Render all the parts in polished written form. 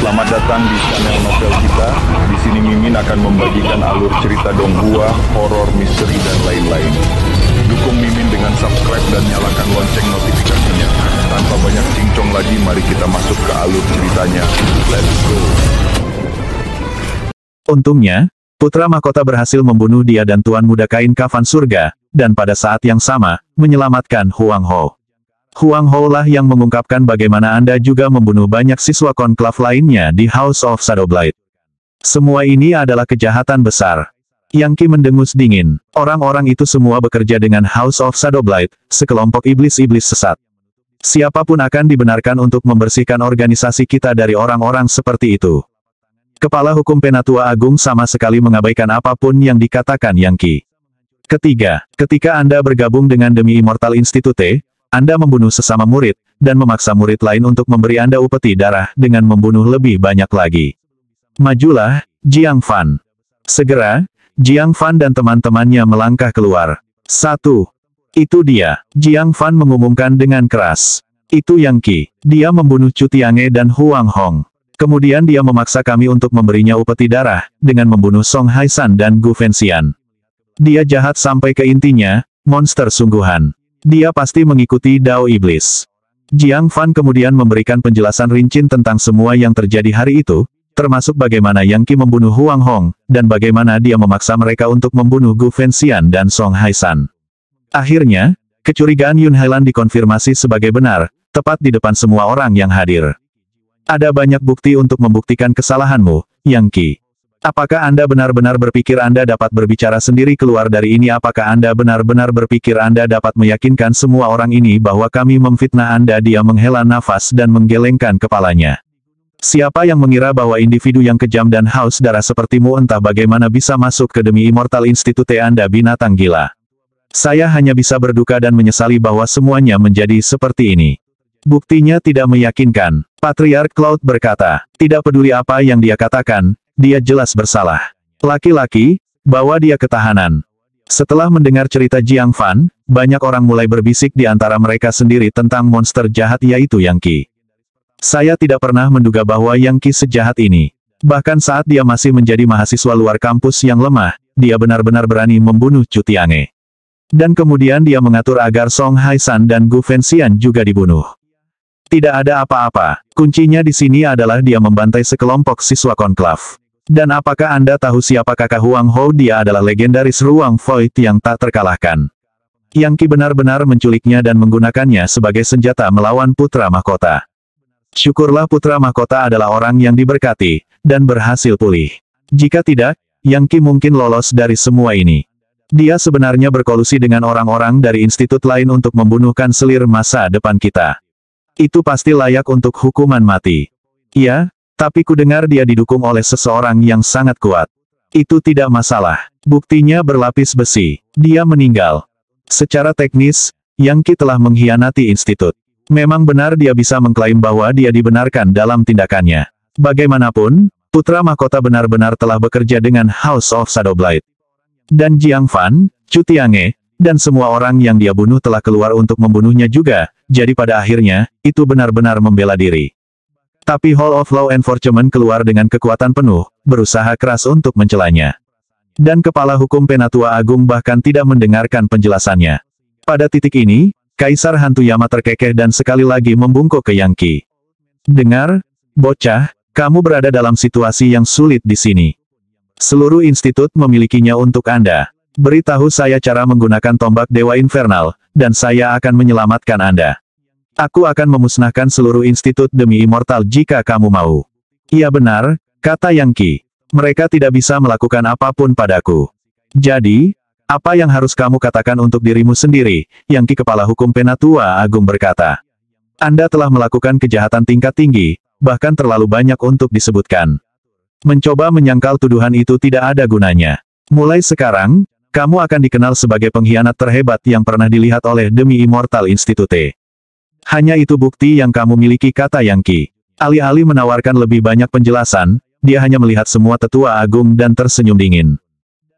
Selamat datang di channel novel kita. Di sini Mimin akan membagikan alur cerita Donghua, horor, misteri, dan lain-lain. Dukung Mimin dengan subscribe dan nyalakan lonceng notifikasinya. Tanpa banyak cincong lagi, mari kita masuk ke alur ceritanya. Let's go. Untungnya, putra mahkota berhasil membunuh dia dan Tuan Muda Kain Kafan Surga, dan pada saat yang sama, menyelamatkan Huang Ho. Huang Ho lah yang mengungkapkan bagaimana Anda juga membunuh banyak siswa konklav lainnya di House of Shadowblight. Semua ini adalah kejahatan besar. Yang Qi mendengus dingin. Orang-orang itu semua bekerja dengan House of Shadowblight, sekelompok iblis-iblis sesat. Siapapun akan dibenarkan untuk membersihkan organisasi kita dari orang-orang seperti itu. Kepala Hukum Penatua Agung sama sekali mengabaikan apapun yang dikatakan Yang Qi. Ketiga, ketika Anda bergabung dengan Demi Immortal Institute, Anda membunuh sesama murid, dan memaksa murid lain untuk memberi Anda upeti darah dengan membunuh lebih banyak lagi. Majulah, Jiang Fan. Segera, Jiang Fan dan teman-temannya melangkah keluar. 1. Itu dia, Jiang Fan mengumumkan dengan keras. Itu Yang Qi. Dia membunuh Chu Tiange dan Huang Hong. Kemudian dia memaksa kami untuk memberinya upeti darah, dengan membunuh Song Haisan dan Gu Fenxian. Dia jahat sampai ke intinya, monster sungguhan. Dia pasti mengikuti Dao Iblis. Jiang Fan kemudian memberikan penjelasan rinci tentang semua yang terjadi hari itu, termasuk bagaimana Yang Qi membunuh Huang Hong, dan bagaimana dia memaksa mereka untuk membunuh Gu Fenxian dan Song Haisan. Akhirnya, kecurigaan Yun Hailan dikonfirmasi sebagai benar, tepat di depan semua orang yang hadir. Ada banyak bukti untuk membuktikan kesalahanmu, Yang Qi. Apakah Anda benar-benar berpikir Anda dapat berbicara sendiri keluar dari ini? Apakah Anda benar-benar berpikir Anda dapat meyakinkan semua orang ini bahwa kami memfitnah Anda? Dia menghela nafas dan menggelengkan kepalanya. Siapa yang mengira bahwa individu yang kejam dan haus darah sepertimu entah bagaimana bisa masuk ke Demi Immortal Institute? Anda binatang gila. Saya hanya bisa berduka dan menyesali bahwa semuanya menjadi seperti ini. Buktinya tidak meyakinkan. Patriark Cloud berkata, tidak peduli apa yang dia katakan, dia jelas bersalah. Laki-laki, bawa dia ke tahanan. Setelah mendengar cerita Jiang Fan, banyak orang mulai berbisik di antara mereka sendiri tentang monster jahat yaitu Yang Qi. Saya tidak pernah menduga bahwa Yang Qi sejahat ini. Bahkan saat dia masih menjadi mahasiswa luar kampus yang lemah, dia benar-benar berani membunuh Chu Tiange. Dan kemudian dia mengatur agar Song Haisan dan Gu Fenxian juga dibunuh. Tidak ada apa-apa. Kuncinya di sini adalah dia membantai sekelompok siswa konklav. Dan apakah Anda tahu siapa kakak Huang Ho? Dia adalah legendaris ruang void yang tak terkalahkan. Yang Qi benar-benar menculiknya dan menggunakannya sebagai senjata melawan putra mahkota. Syukurlah putra mahkota adalah orang yang diberkati, dan berhasil pulih. Jika tidak, Yang Qi mungkin lolos dari semua ini. Dia sebenarnya berkolusi dengan orang-orang dari institut lain untuk membunuh kanselir masa depan kita. Itu pasti layak untuk hukuman mati. Iya, tapi kudengar dia didukung oleh seseorang yang sangat kuat. Itu tidak masalah. Buktinya berlapis besi. Dia meninggal. Secara teknis, Yang Qi telah mengkhianati institut. Memang benar dia bisa mengklaim bahwa dia dibenarkan dalam tindakannya. Bagaimanapun, putra mahkota benar-benar telah bekerja dengan House of Shadowblight. Dan Jiang Fan, Chu Tiange, dan semua orang yang dia bunuh telah keluar untuk membunuhnya juga, jadi pada akhirnya, itu benar-benar membela diri. Tapi Hall of Law Enforcement keluar dengan kekuatan penuh, berusaha keras untuk mencelanya. Dan Kepala Hukum Penatua Agung bahkan tidak mendengarkan penjelasannya. Pada titik ini, Kaisar Hantu Yama terkekeh dan sekali lagi membungkuk ke Yang Qi. Dengar, bocah, kamu berada dalam situasi yang sulit di sini. Seluruh institut memilikinya untuk Anda. Beritahu saya cara menggunakan tombak Dewa Infernal, dan saya akan menyelamatkan Anda. Aku akan memusnahkan seluruh institut Demi Immortal jika kamu mau. Iya benar, kata Yang Qi. Mereka tidak bisa melakukan apapun padaku. Jadi, apa yang harus kamu katakan untuk dirimu sendiri? Yang Qi Kepala Hukum Penatua Agung berkata. Anda telah melakukan kejahatan tingkat tinggi, bahkan terlalu banyak untuk disebutkan. Mencoba menyangkal tuduhan itu tidak ada gunanya. Mulai sekarang, kamu akan dikenal sebagai pengkhianat terhebat yang pernah dilihat oleh Demi Immortal Institute. Hanya itu bukti yang kamu miliki, kata Yang Qi. Alih-alih menawarkan lebih banyak penjelasan, dia hanya melihat semua tetua agung dan tersenyum dingin.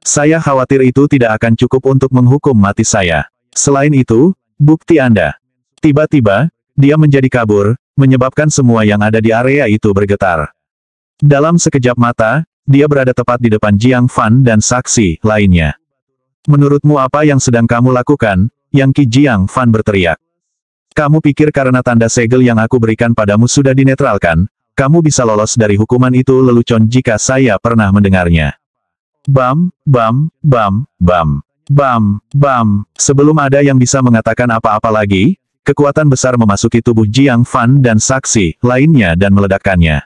Saya khawatir itu tidak akan cukup untuk menghukum mati saya. Selain itu, bukti Anda. Tiba-tiba, dia menjadi kabur, menyebabkan semua yang ada di area itu bergetar. Dalam sekejap mata, dia berada tepat di depan Jiang Fan dan saksi lainnya. Menurutmu apa yang sedang kamu lakukan? Yang Qi Jiang Fan berteriak. Kamu pikir karena tanda segel yang aku berikan padamu sudah dinetralkan, kamu bisa lolos dari hukuman itu lelucon jika saya pernah mendengarnya. Bam, bam, bam, bam, bam, bam. Sebelum ada yang bisa mengatakan apa-apa lagi, kekuatan besar memasuki tubuh Jiang Fan dan saksi lainnya dan meledakkannya.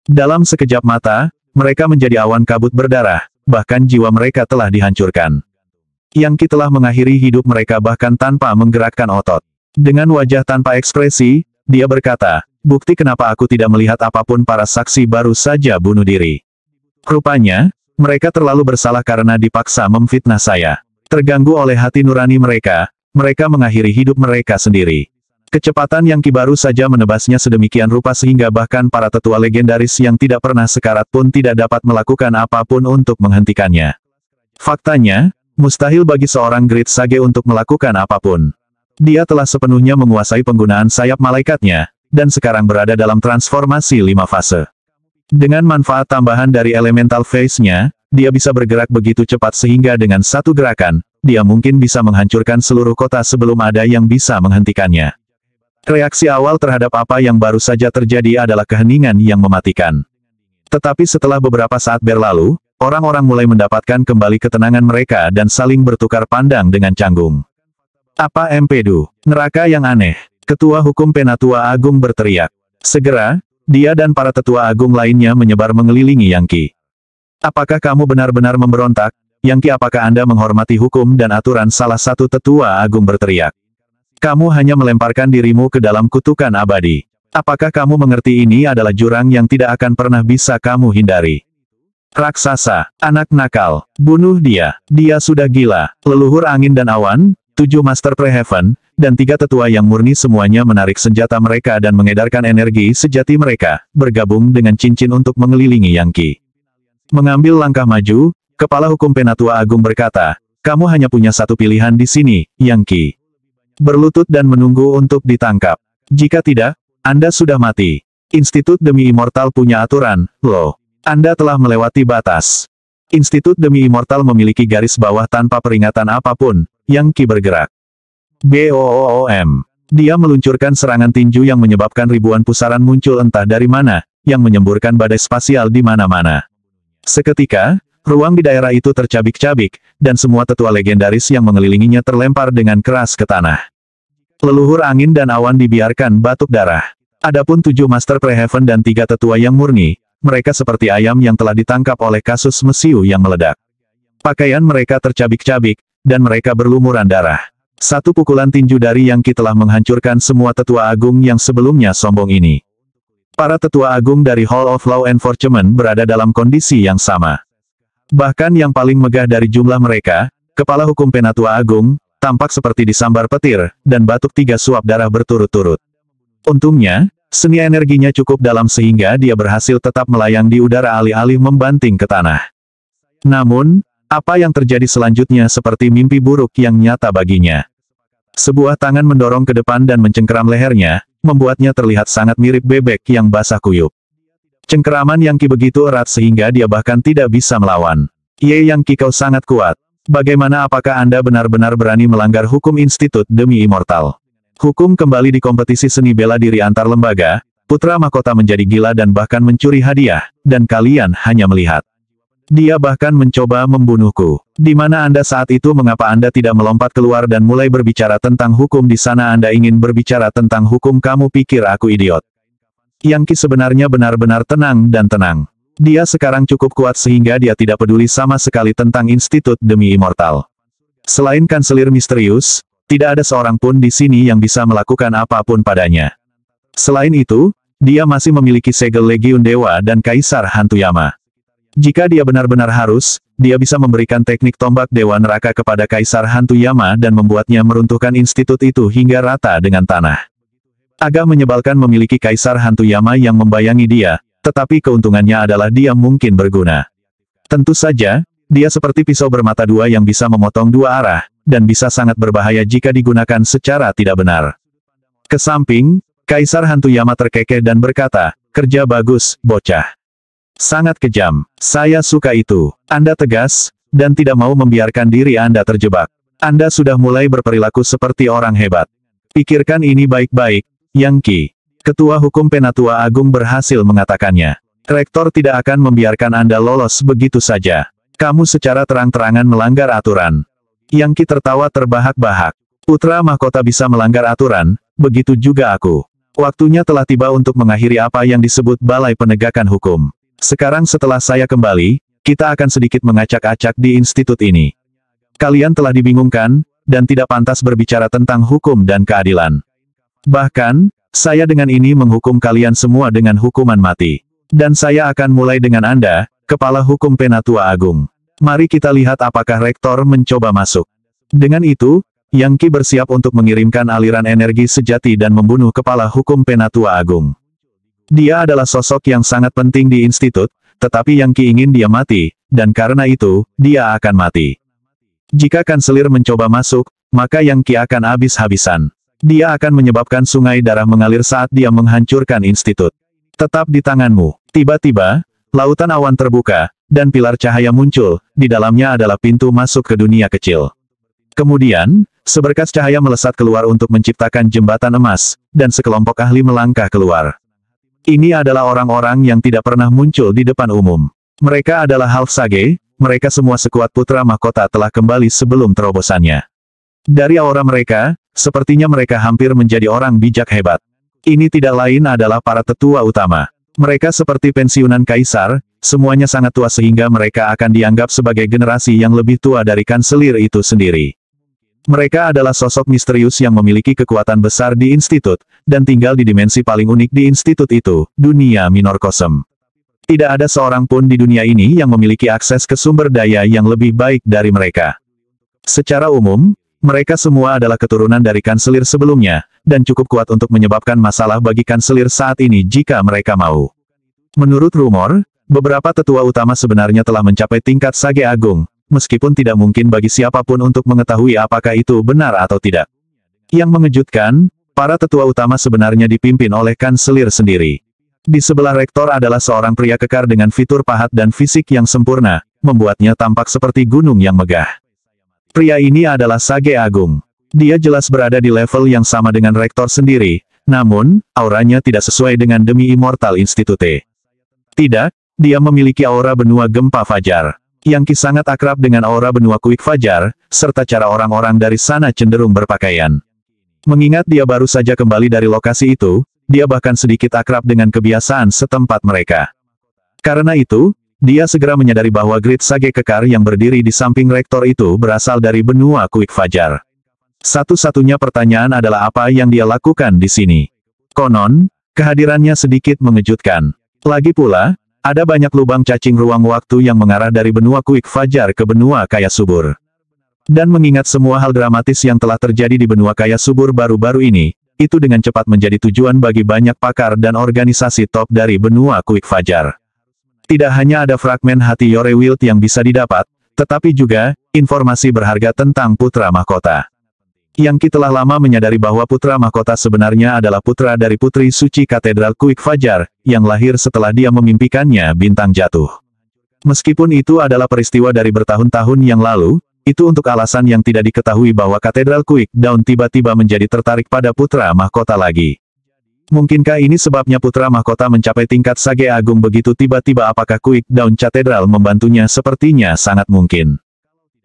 Dalam sekejap mata, mereka menjadi awan kabut berdarah, bahkan jiwa mereka telah dihancurkan. Yang Qi telah mengakhiri hidup mereka bahkan tanpa menggerakkan otot. Dengan wajah tanpa ekspresi, dia berkata, bukti kenapa aku tidak melihat apapun para saksi baru saja bunuh diri. Rupanya, mereka terlalu bersalah karena dipaksa memfitnah saya. Terganggu oleh hati nurani mereka, mereka mengakhiri hidup mereka sendiri. Kecepatan Yang Qi baru saja menebasnya sedemikian rupa sehingga bahkan para tetua legendaris yang tidak pernah sekarat pun tidak dapat melakukan apapun untuk menghentikannya. Faktanya, mustahil bagi seorang Great Sage untuk melakukan apapun. Dia telah sepenuhnya menguasai penggunaan sayap malaikatnya, dan sekarang berada dalam transformasi 5 fase. Dengan manfaat tambahan dari elemental phase-nya, dia bisa bergerak begitu cepat sehingga dengan satu gerakan, dia mungkin bisa menghancurkan seluruh kota sebelum ada yang bisa menghentikannya. Reaksi awal terhadap apa yang baru saja terjadi adalah keheningan yang mematikan. Tetapi setelah beberapa saat berlalu, orang-orang mulai mendapatkan kembali ketenangan mereka dan saling bertukar pandang dengan canggung. Apa empedu? Neraka yang aneh. Ketua Hukum Penatua Agung berteriak. Segera, dia dan para tetua agung lainnya menyebar mengelilingi Yang Qi. Apakah kamu benar-benar memberontak? Yang Qi, apakah Anda menghormati hukum dan aturan? Salah satu tetua agung berteriak. Kamu hanya melemparkan dirimu ke dalam kutukan abadi. Apakah kamu mengerti ini adalah jurang yang tidak akan pernah bisa kamu hindari? Raksasa, anak nakal, bunuh dia. Dia sudah gila. Leluhur angin dan awan, 7 Master Pre-Heaven, dan 3 tetua yang murni semuanya menarik senjata mereka dan mengedarkan energi sejati mereka, bergabung dengan cincin untuk mengelilingi Yang Qi. Mengambil langkah maju, Kepala Hukum Penatua Agung berkata, kamu hanya punya satu pilihan di sini, Yang Qi. Berlutut dan menunggu untuk ditangkap. Jika tidak, Anda sudah mati. Institut Demi Immortal punya aturan, loh. Anda telah melewati batas. Institut Demi Immortal memiliki garis bawah tanpa peringatan apapun. Yang Qi bergerak. BOOM. Dia meluncurkan serangan tinju yang menyebabkan ribuan pusaran muncul entah dari mana, yang menyemburkan badai spasial di mana-mana. Seketika, ruang di daerah itu tercabik-cabik, dan semua tetua legendaris yang mengelilinginya terlempar dengan keras ke tanah. Leluhur angin dan awan dibiarkan batuk darah. Adapun 7 Master Pre-Heaven dan 3 tetua yang murni, mereka seperti ayam yang telah ditangkap oleh kasus mesiu yang meledak. Pakaian mereka tercabik-cabik, dan mereka berlumuran darah. Satu pukulan tinju dari Yang Qi telah menghancurkan semua tetua agung yang sebelumnya sombong ini. Para tetua agung dari Hall of Law Enforcement berada dalam kondisi yang sama. Bahkan yang paling megah dari jumlah mereka, Kepala Hukum Penatua Agung, tampak seperti disambar petir, dan batuk 3 suap darah berturut-turut. Untungnya, seni energinya cukup dalam sehingga dia berhasil tetap melayang di udara alih-alih membanting ke tanah. Namun, apa yang terjadi selanjutnya seperti mimpi buruk yang nyata baginya. Sebuah tangan mendorong ke depan dan mencengkeram lehernya, membuatnya terlihat sangat mirip bebek yang basah kuyup. Cengkeraman Yang Qi begitu erat sehingga dia bahkan tidak bisa melawan. Yang Qi, kau sangat kuat. Bagaimana, apakah Anda benar-benar berani melanggar hukum Institut Demi Immortal? Hukum kembali di kompetisi seni bela diri antar lembaga, putra mahkota menjadi gila dan bahkan mencuri hadiah, dan kalian hanya melihat. Dia bahkan mencoba membunuhku. Di mana Anda saat itu? Mengapa Anda tidak melompat keluar dan mulai berbicara tentang hukum? Di sana Anda ingin berbicara tentang hukum. Kamu pikir aku idiot? Yang Qi sebenarnya benar-benar tenang dan tenang. Dia sekarang cukup kuat sehingga dia tidak peduli sama sekali tentang Institut Demi Immortal. Selain kanselir misterius, tidak ada seorang pun di sini yang bisa melakukan apapun padanya. Selain itu, dia masih memiliki segel Legiun Dewa dan Kaisar Hantu Yama. Jika dia benar-benar harus, dia bisa memberikan teknik tombak Dewa Neraka kepada Kaisar Hantu Yama dan membuatnya meruntuhkan institut itu hingga rata dengan tanah. Agak menyebalkan memiliki Kaisar Hantu Yama yang membayangi dia, tetapi keuntungannya adalah dia mungkin berguna. Tentu saja, dia seperti pisau bermata dua yang bisa memotong dua arah, dan bisa sangat berbahaya jika digunakan secara tidak benar. Ke samping, Kaisar Hantu Yama terkekeh dan berkata, kerja bagus, bocah. Sangat kejam. Saya suka itu. Anda tegas, dan tidak mau membiarkan diri Anda terjebak. Anda sudah mulai berperilaku seperti orang hebat. Pikirkan ini baik-baik, Yang Qi. Ketua Hukum Penatua Agung berhasil mengatakannya. Rektor tidak akan membiarkan Anda lolos begitu saja. Kamu secara terang-terangan melanggar aturan. Yang Qi tertawa terbahak-bahak. Putra mahkota bisa melanggar aturan, begitu juga aku. Waktunya telah tiba untuk mengakhiri apa yang disebut Balai Penegakan Hukum. Sekarang setelah saya kembali, kita akan sedikit mengacak-acak di institut ini. Kalian telah dibingungkan, dan tidak pantas berbicara tentang hukum dan keadilan. Bahkan, saya dengan ini menghukum kalian semua dengan hukuman mati. Dan saya akan mulai dengan Anda, Kepala Hukum Penatua Agung. Mari kita lihat apakah rektor mencoba masuk. Dengan itu, Yang Qi bersiap untuk mengirimkan aliran energi sejati dan membunuh Kepala Hukum Penatua Agung. Dia adalah sosok yang sangat penting di institut, tetapi Yang Qi ingin dia mati, dan karena itu, dia akan mati. Jika kanselir mencoba masuk, maka Yang Qi akan habis-habisan. Dia akan menyebabkan sungai darah mengalir saat dia menghancurkan institut. Tetap di tanganmu. Tiba-tiba, lautan awan terbuka, dan pilar cahaya muncul, di dalamnya adalah pintu masuk ke dunia kecil. Kemudian, seberkas cahaya melesat keluar untuk menciptakan jembatan emas, dan sekelompok ahli melangkah keluar. Ini adalah orang-orang yang tidak pernah muncul di depan umum. Mereka adalah Half Sage, mereka semua sekuat putra mahkota telah kembali sebelum terobosannya. Dari aura mereka, sepertinya mereka hampir menjadi orang bijak hebat. Ini tidak lain adalah para tetua utama. Mereka seperti pensiunan kaisar, semuanya sangat tua sehingga mereka akan dianggap sebagai generasi yang lebih tua dari kanselir itu sendiri. Mereka adalah sosok misterius yang memiliki kekuatan besar di institut, dan tinggal di dimensi paling unik di institut itu, dunia minor kosm. Tidak ada seorang pun di dunia ini yang memiliki akses ke sumber daya yang lebih baik dari mereka. Secara umum, mereka semua adalah keturunan dari kanselir sebelumnya, dan cukup kuat untuk menyebabkan masalah bagi kanselir saat ini jika mereka mau. Menurut rumor, beberapa tetua utama sebenarnya telah mencapai tingkat Sage Agung, meskipun tidak mungkin bagi siapapun untuk mengetahui apakah itu benar atau tidak. Yang mengejutkan, para tetua utama sebenarnya dipimpin oleh kanselir sendiri. Di sebelah rektor adalah seorang pria kekar dengan fitur pahat dan fisik yang sempurna, membuatnya tampak seperti gunung yang megah. Pria ini adalah Sage Agung. Dia jelas berada di level yang sama dengan rektor sendiri, namun, auranya tidak sesuai dengan demi Immortal Institute. Tidak, dia memiliki aura benua gempa fajar. Yang Qi sangat akrab dengan aura benua kuik fajar, serta cara orang-orang dari sana cenderung berpakaian. Mengingat dia baru saja kembali dari lokasi itu, dia bahkan sedikit akrab dengan kebiasaan setempat mereka. Karena itu, dia segera menyadari bahwa Great Sage kekar yang berdiri di samping rektor itu berasal dari benua kuik fajar. Satu-satunya pertanyaan adalah apa yang dia lakukan di sini. Konon, kehadirannya sedikit mengejutkan. Lagi pula, ada banyak lubang cacing ruang waktu yang mengarah dari benua kuik fajar ke benua kaya subur. Dan mengingat semua hal dramatis yang telah terjadi di benua kaya subur baru-baru ini, itu dengan cepat menjadi tujuan bagi banyak pakar dan organisasi top dari benua kuik fajar. Tidak hanya ada fragmen hati Yore Wild yang bisa didapat, tetapi juga, informasi berharga tentang putra mahkota. Yang Qi telah lama menyadari bahwa putra mahkota sebenarnya adalah putra dari putri suci katedral kuik fajar, yang lahir setelah dia memimpikannya bintang jatuh. Meskipun itu adalah peristiwa dari bertahun-tahun yang lalu, itu untuk alasan yang tidak diketahui bahwa katedral kuik daun tiba-tiba menjadi tertarik pada putra mahkota lagi. Mungkinkah ini sebabnya putra mahkota mencapai tingkat Sage Agung begitu tiba-tiba? Apakah kuik daun katedral membantunya? Sepertinya sangat mungkin.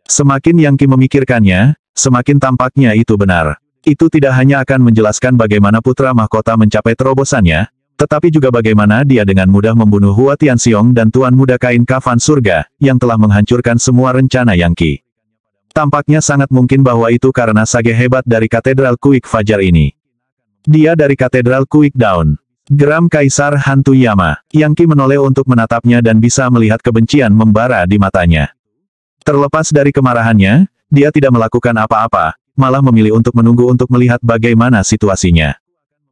Semakin Yang Qi memikirkannya, semakin tampaknya itu benar. Itu tidak hanya akan menjelaskan bagaimana putra mahkota mencapai terobosannya, tetapi juga bagaimana dia dengan mudah membunuh Hua Tianxiong dan Tuan Muda Kain Kafan Surga, yang telah menghancurkan semua rencana Yang Qi. Tampaknya sangat mungkin bahwa itu karena Sage hebat dari katedral kuik fajar ini. Dia dari katedral kuik daun. Geram Kaisar Hantu Yama. Yang Qi menoleh untuk menatapnya dan bisa melihat kebencian membara di matanya. Terlepas dari kemarahannya, dia tidak melakukan apa-apa, malah memilih untuk menunggu untuk melihat bagaimana situasinya.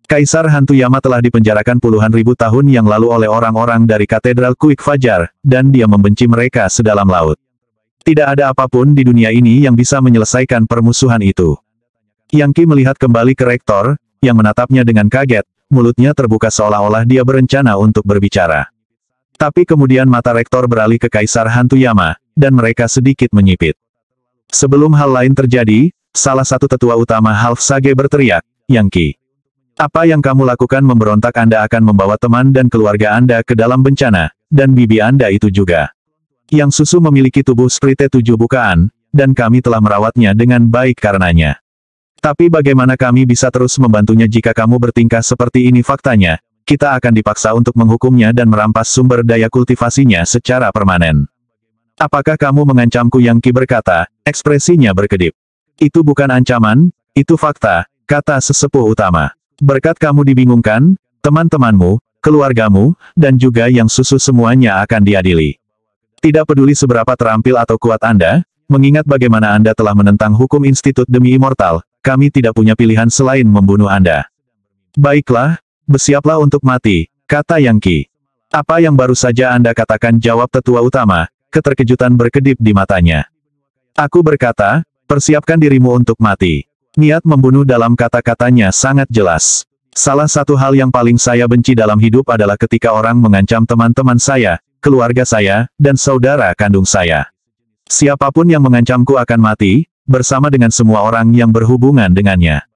Kaisar Hantu Yama telah dipenjarakan puluhan ribu tahun yang lalu oleh orang-orang dari katedral kuik fajar, dan dia membenci mereka sedalam laut. Tidak ada apapun di dunia ini yang bisa menyelesaikan permusuhan itu. Yang Qi melihat kembali ke rektor, yang menatapnya dengan kaget, mulutnya terbuka seolah-olah dia berencana untuk berbicara. Tapi kemudian mata rektor beralih ke Kaisar Hantu Yama, dan mereka sedikit menyipit. Sebelum hal lain terjadi, salah satu tetua utama Half Sage berteriak, Yang Qi. Apa yang kamu lakukan memberontak? Anda akan membawa teman dan keluarga Anda ke dalam bencana, dan bibi Anda itu juga. Yang Susu memiliki tubuh seperti 7 bukaan, dan kami telah merawatnya dengan baik karenanya. Tapi bagaimana kami bisa terus membantunya jika kamu bertingkah seperti ini? Faktanya, kita akan dipaksa untuk menghukumnya dan merampas sumber daya kultivasinya secara permanen. Apakah kamu mengancamku? Yang Qi berkata, ekspresinya berkedip. Itu bukan ancaman, itu fakta, kata sesepuh utama. Berkat kamu dibingungkan, teman-temanmu, keluargamu, dan juga Yang Susu semuanya akan diadili. Tidak peduli seberapa terampil atau kuat Anda, mengingat bagaimana Anda telah menentang hukum Institut Demi Immortal, kami tidak punya pilihan selain membunuh Anda. Baiklah, bersiaplah untuk mati, kata Yang Qi. Apa yang baru saja Anda katakan? Jawab tetua utama, keterkejutan berkedip di matanya. Aku berkata, persiapkan dirimu untuk mati. Niat membunuh dalam kata-katanya sangat jelas. Salah satu hal yang paling saya benci dalam hidup adalah ketika orang mengancam teman-teman saya, keluarga saya, dan saudara kandung saya. Siapapun yang mengancamku akan mati, bersama dengan semua orang yang berhubungan dengannya.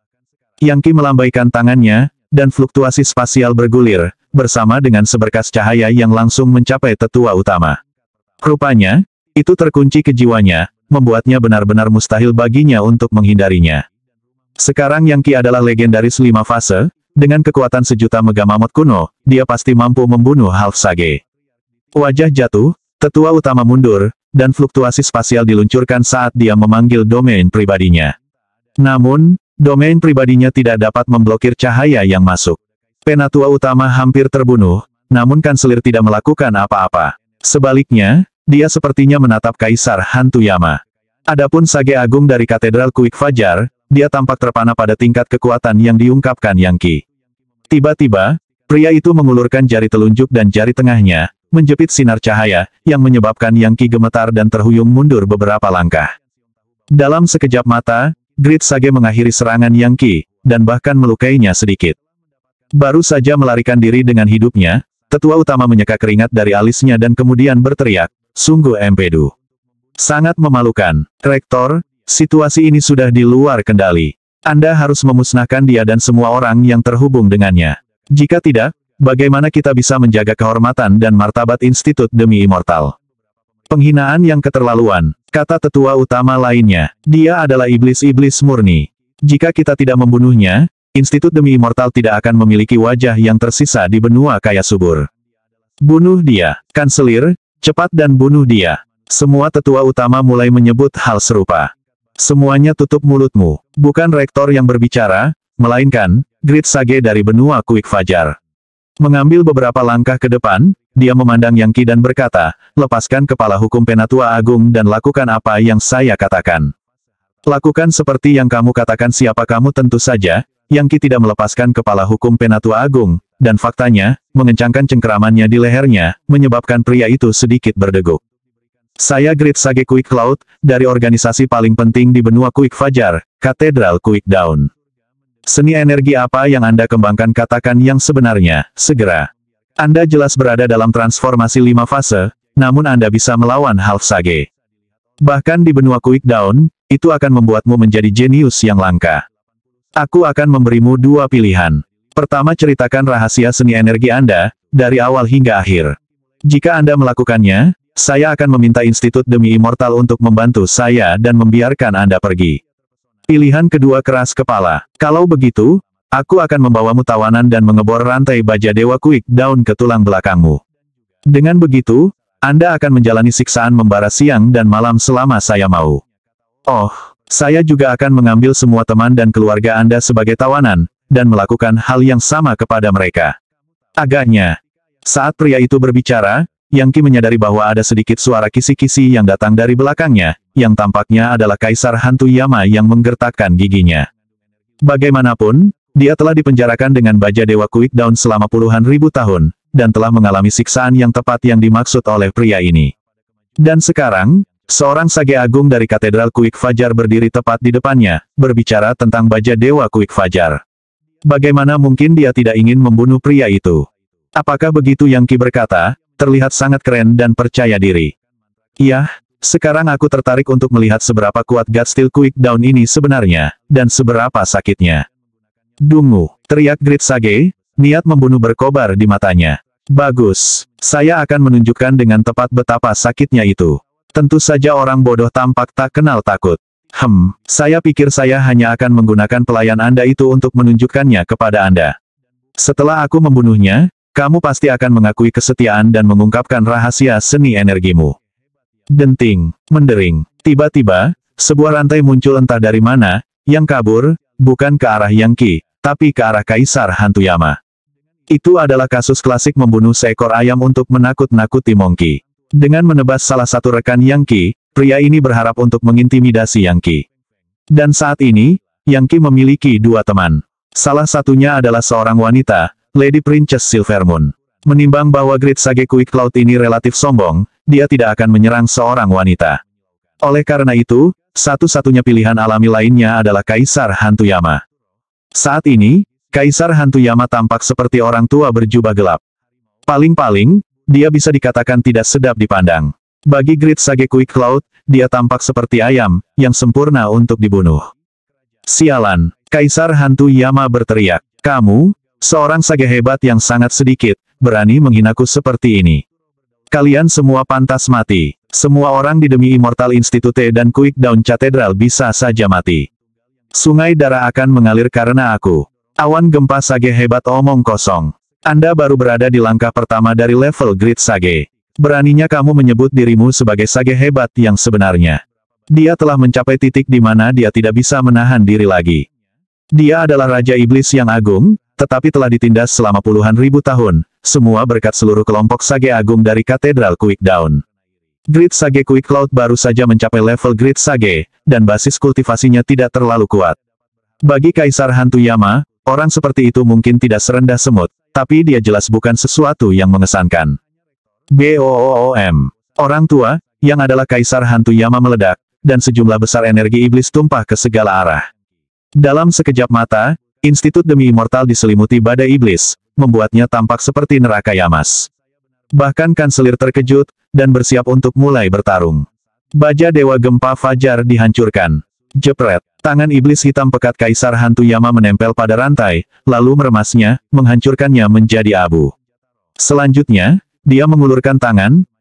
Yang Qi melambaikan tangannya, dan fluktuasi spasial bergulir, bersama dengan seberkas cahaya yang langsung mencapai tetua utama. Rupanya, itu terkunci ke jiwanya, membuatnya benar-benar mustahil baginya untuk menghindarinya. Sekarang Yang Qi adalah legendaris 5 fase, dengan kekuatan sejuta Megamamot kuno, dia pasti mampu membunuh Half Sage. Wajah jatuh, tetua utama mundur, dan fluktuasi spasial diluncurkan saat dia memanggil domain pribadinya. Namun, domain pribadinya tidak dapat memblokir cahaya yang masuk. Penatua utama hampir terbunuh, namun kanselir tidak melakukan apa-apa. Sebaliknya, dia sepertinya menatap Kaisar Hantu Yama. Adapun Sage Agung dari Katedral Kuik Fajar, dia tampak terpana pada tingkat kekuatan yang diungkapkan Yang Qi. Tiba-tiba, pria itu mengulurkan jari telunjuk dan jari tengahnya, menjepit sinar cahaya, yang menyebabkan Yang Qi gemetar dan terhuyung mundur beberapa langkah. Dalam sekejap mata, Great Sage mengakhiri serangan Yang Qi, dan bahkan melukainya sedikit. Baru saja melarikan diri dengan hidupnya, tetua utama menyeka keringat dari alisnya dan kemudian berteriak, sungguh empedu. Sangat memalukan, Rektor, situasi ini sudah di luar kendali. Anda harus memusnahkan dia dan semua orang yang terhubung dengannya. Jika tidak, bagaimana kita bisa menjaga kehormatan dan martabat Institut Demi Immortal? Penghinaan yang keterlaluan, kata tetua utama lainnya. Dia adalah iblis-iblis murni. Jika kita tidak membunuhnya, Institut Demi Immortal tidak akan memiliki wajah yang tersisa di benua kaya subur. Bunuh dia, kanselir, cepat dan bunuh dia. Semua tetua utama mulai menyebut hal serupa. Semuanya tutup mulutmu. Bukan rektor yang berbicara, melainkan Great Sage dari benua Kuik Fajar. Mengambil beberapa langkah ke depan, dia memandang Yang Qi dan berkata, lepaskan kepala hukum Penatua Agung dan lakukan apa yang saya katakan. Lakukan seperti yang kamu katakan. Siapa kamu? Tentu saja, Yang Qi tidak melepaskan kepala hukum Penatua Agung, dan faktanya, mengencangkan cengkeramannya di lehernya, menyebabkan pria itu sedikit berdeguk. Saya Great Sage Quick Cloud, dari organisasi paling penting di benua Kuik Fajar, Katedral Quick Dawn. Seni energi apa yang Anda kembangkan? Katakan yang sebenarnya, segera. Anda jelas berada dalam transformasi 5 fase, namun Anda bisa melawan Half Sage. Bahkan di benua Quick Dawn, itu akan membuatmu menjadi jenius yang langka. Aku akan memberimu 2 pilihan. Pertama, ceritakan rahasia seni energi Anda, dari awal hingga akhir. Jika Anda melakukannya, saya akan meminta Institut Demi Immortal untuk membantu saya dan membiarkan Anda pergi. Pilihan kedua, keras kepala. Kalau begitu, aku akan membawamu tawanan dan mengebor rantai baja Dewa Quick Dawn ke tulang belakangmu. Dengan begitu, Anda akan menjalani siksaan membara siang dan malam selama saya mau. Oh, saya juga akan mengambil semua teman dan keluarga Anda sebagai tawanan, dan melakukan hal yang sama kepada mereka. Agaknya, saat pria itu berbicara, Yang Qi menyadari bahwa ada sedikit suara kisi-kisi yang datang dari belakangnya, yang tampaknya adalah Kaisar Hantu Yama yang menggertakkan giginya. Bagaimanapun, dia telah dipenjarakan dengan baja Dewa Quick Dawn selama puluhan ribu tahun, dan telah mengalami siksaan yang tepat yang dimaksud oleh pria ini. Dan sekarang, seorang Sage Agung dari Katedral Quick Fajar berdiri tepat di depannya, berbicara tentang baja Dewa Quick Fajar. Bagaimana mungkin dia tidak ingin membunuh pria itu? Apakah begitu? Yang Qi berkata, terlihat sangat keren dan percaya diri. Iya, sekarang aku tertarik untuk melihat seberapa kuat God Steel Quick Down ini sebenarnya, dan seberapa sakitnya. Dungu, teriak Grid Sage, niat membunuh berkobar di matanya. Bagus, saya akan menunjukkan dengan tepat betapa sakitnya itu. Tentu saja orang bodoh tampak tak kenal takut. Saya pikir saya hanya akan menggunakan pelayan Anda itu untuk menunjukkannya kepada Anda. Setelah aku membunuhnya, kamu pasti akan mengakui kesetiaan dan mengungkapkan rahasia seni energimu. Denting, mendering. Tiba-tiba, sebuah rantai muncul entah dari mana, yang kabur, bukan ke arah Yang Qi, tapi ke arah Kaisar Hantu Yama. Itu adalah kasus klasik membunuh seekor ayam untuk menakut-nakuti Monkey. Dengan menebas salah satu rekan Yang Qi, pria ini berharap untuk mengintimidasi Yang Qi. Dan saat ini, Yang Qi memiliki dua teman. Salah satunya adalah seorang wanita, Lady Princess Silvermoon. Menimbang bahwa Grid Sage Quick Cloud ini relatif sombong, dia tidak akan menyerang seorang wanita. Oleh karena itu, satu-satunya pilihan alami lainnya adalah Kaisar Hantu Yama. Saat ini, Kaisar Hantu Yama tampak seperti orang tua berjubah gelap. Paling-paling, dia bisa dikatakan tidak sedap dipandang. Bagi Grid Sage Quick Cloud, dia tampak seperti ayam, yang sempurna untuk dibunuh. Sialan, Kaisar Hantu Yama berteriak. Kamu, seorang sage hebat yang sangat sedikit, berani menghinaku seperti ini. Kalian semua pantas mati. Semua orang di Demi Immortal Institute dan Quick Down Cathedral bisa saja mati. Sungai darah akan mengalir karena aku. Awan gempa sage hebat omong kosong. Anda baru berada di langkah pertama dari level Grid Sage. Beraninya kamu menyebut dirimu sebagai sage hebat yang sebenarnya. Dia telah mencapai titik di mana dia tidak bisa menahan diri lagi. Dia adalah Raja Iblis yang agung, tetapi telah ditindas selama puluhan ribu tahun, semua berkat seluruh kelompok Sage Agung dari Katedral Quick Down. Grid Sage Quick Cloud baru saja mencapai level Grid Sage, dan basis kultivasinya tidak terlalu kuat. Bagi Kaisar Hantu Yama, orang seperti itu mungkin tidak serendah semut, tapi dia jelas bukan sesuatu yang mengesankan. BOOM. Orang tua, yang adalah Kaisar Hantu Yama meledak, dan sejumlah besar energi iblis tumpah ke segala arah. Dalam sekejap mata, Institut Demi Immortal diselimuti badai iblis, membuatnya tampak seperti neraka Yamas. Bahkan kanselir terkejut, dan bersiap untuk mulai bertarung. Baja Dewa Gempa Fajar dihancurkan. Jepret, tangan iblis hitam pekat Kaisar Hantu Yama menempel pada rantai, lalu meremasnya, menghancurkannya menjadi abu. Selanjutnya, dia mengulurkan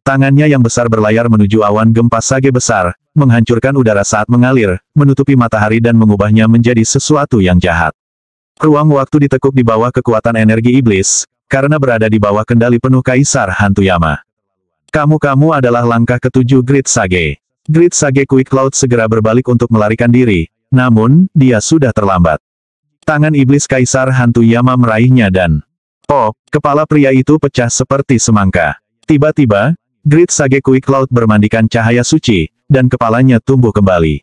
tangannya yang besar berlayar menuju awan gempa sage besar, menghancurkan udara saat mengalir, menutupi matahari dan mengubahnya menjadi sesuatu yang jahat. Ruang waktu ditekuk di bawah kekuatan energi iblis, karena berada di bawah kendali penuh Kaisar Hantu Yama. Kamu adalah langkah ketujuh Grid Sage. Grid Sage Quick Cloud segera berbalik untuk melarikan diri, namun, dia sudah terlambat. Tangan iblis Kaisar Hantu Yama meraihnya dan... kepala pria itu pecah seperti semangka. Tiba-tiba, Grid Sage Quick Cloud bermandikan cahaya suci, dan kepalanya tumbuh kembali.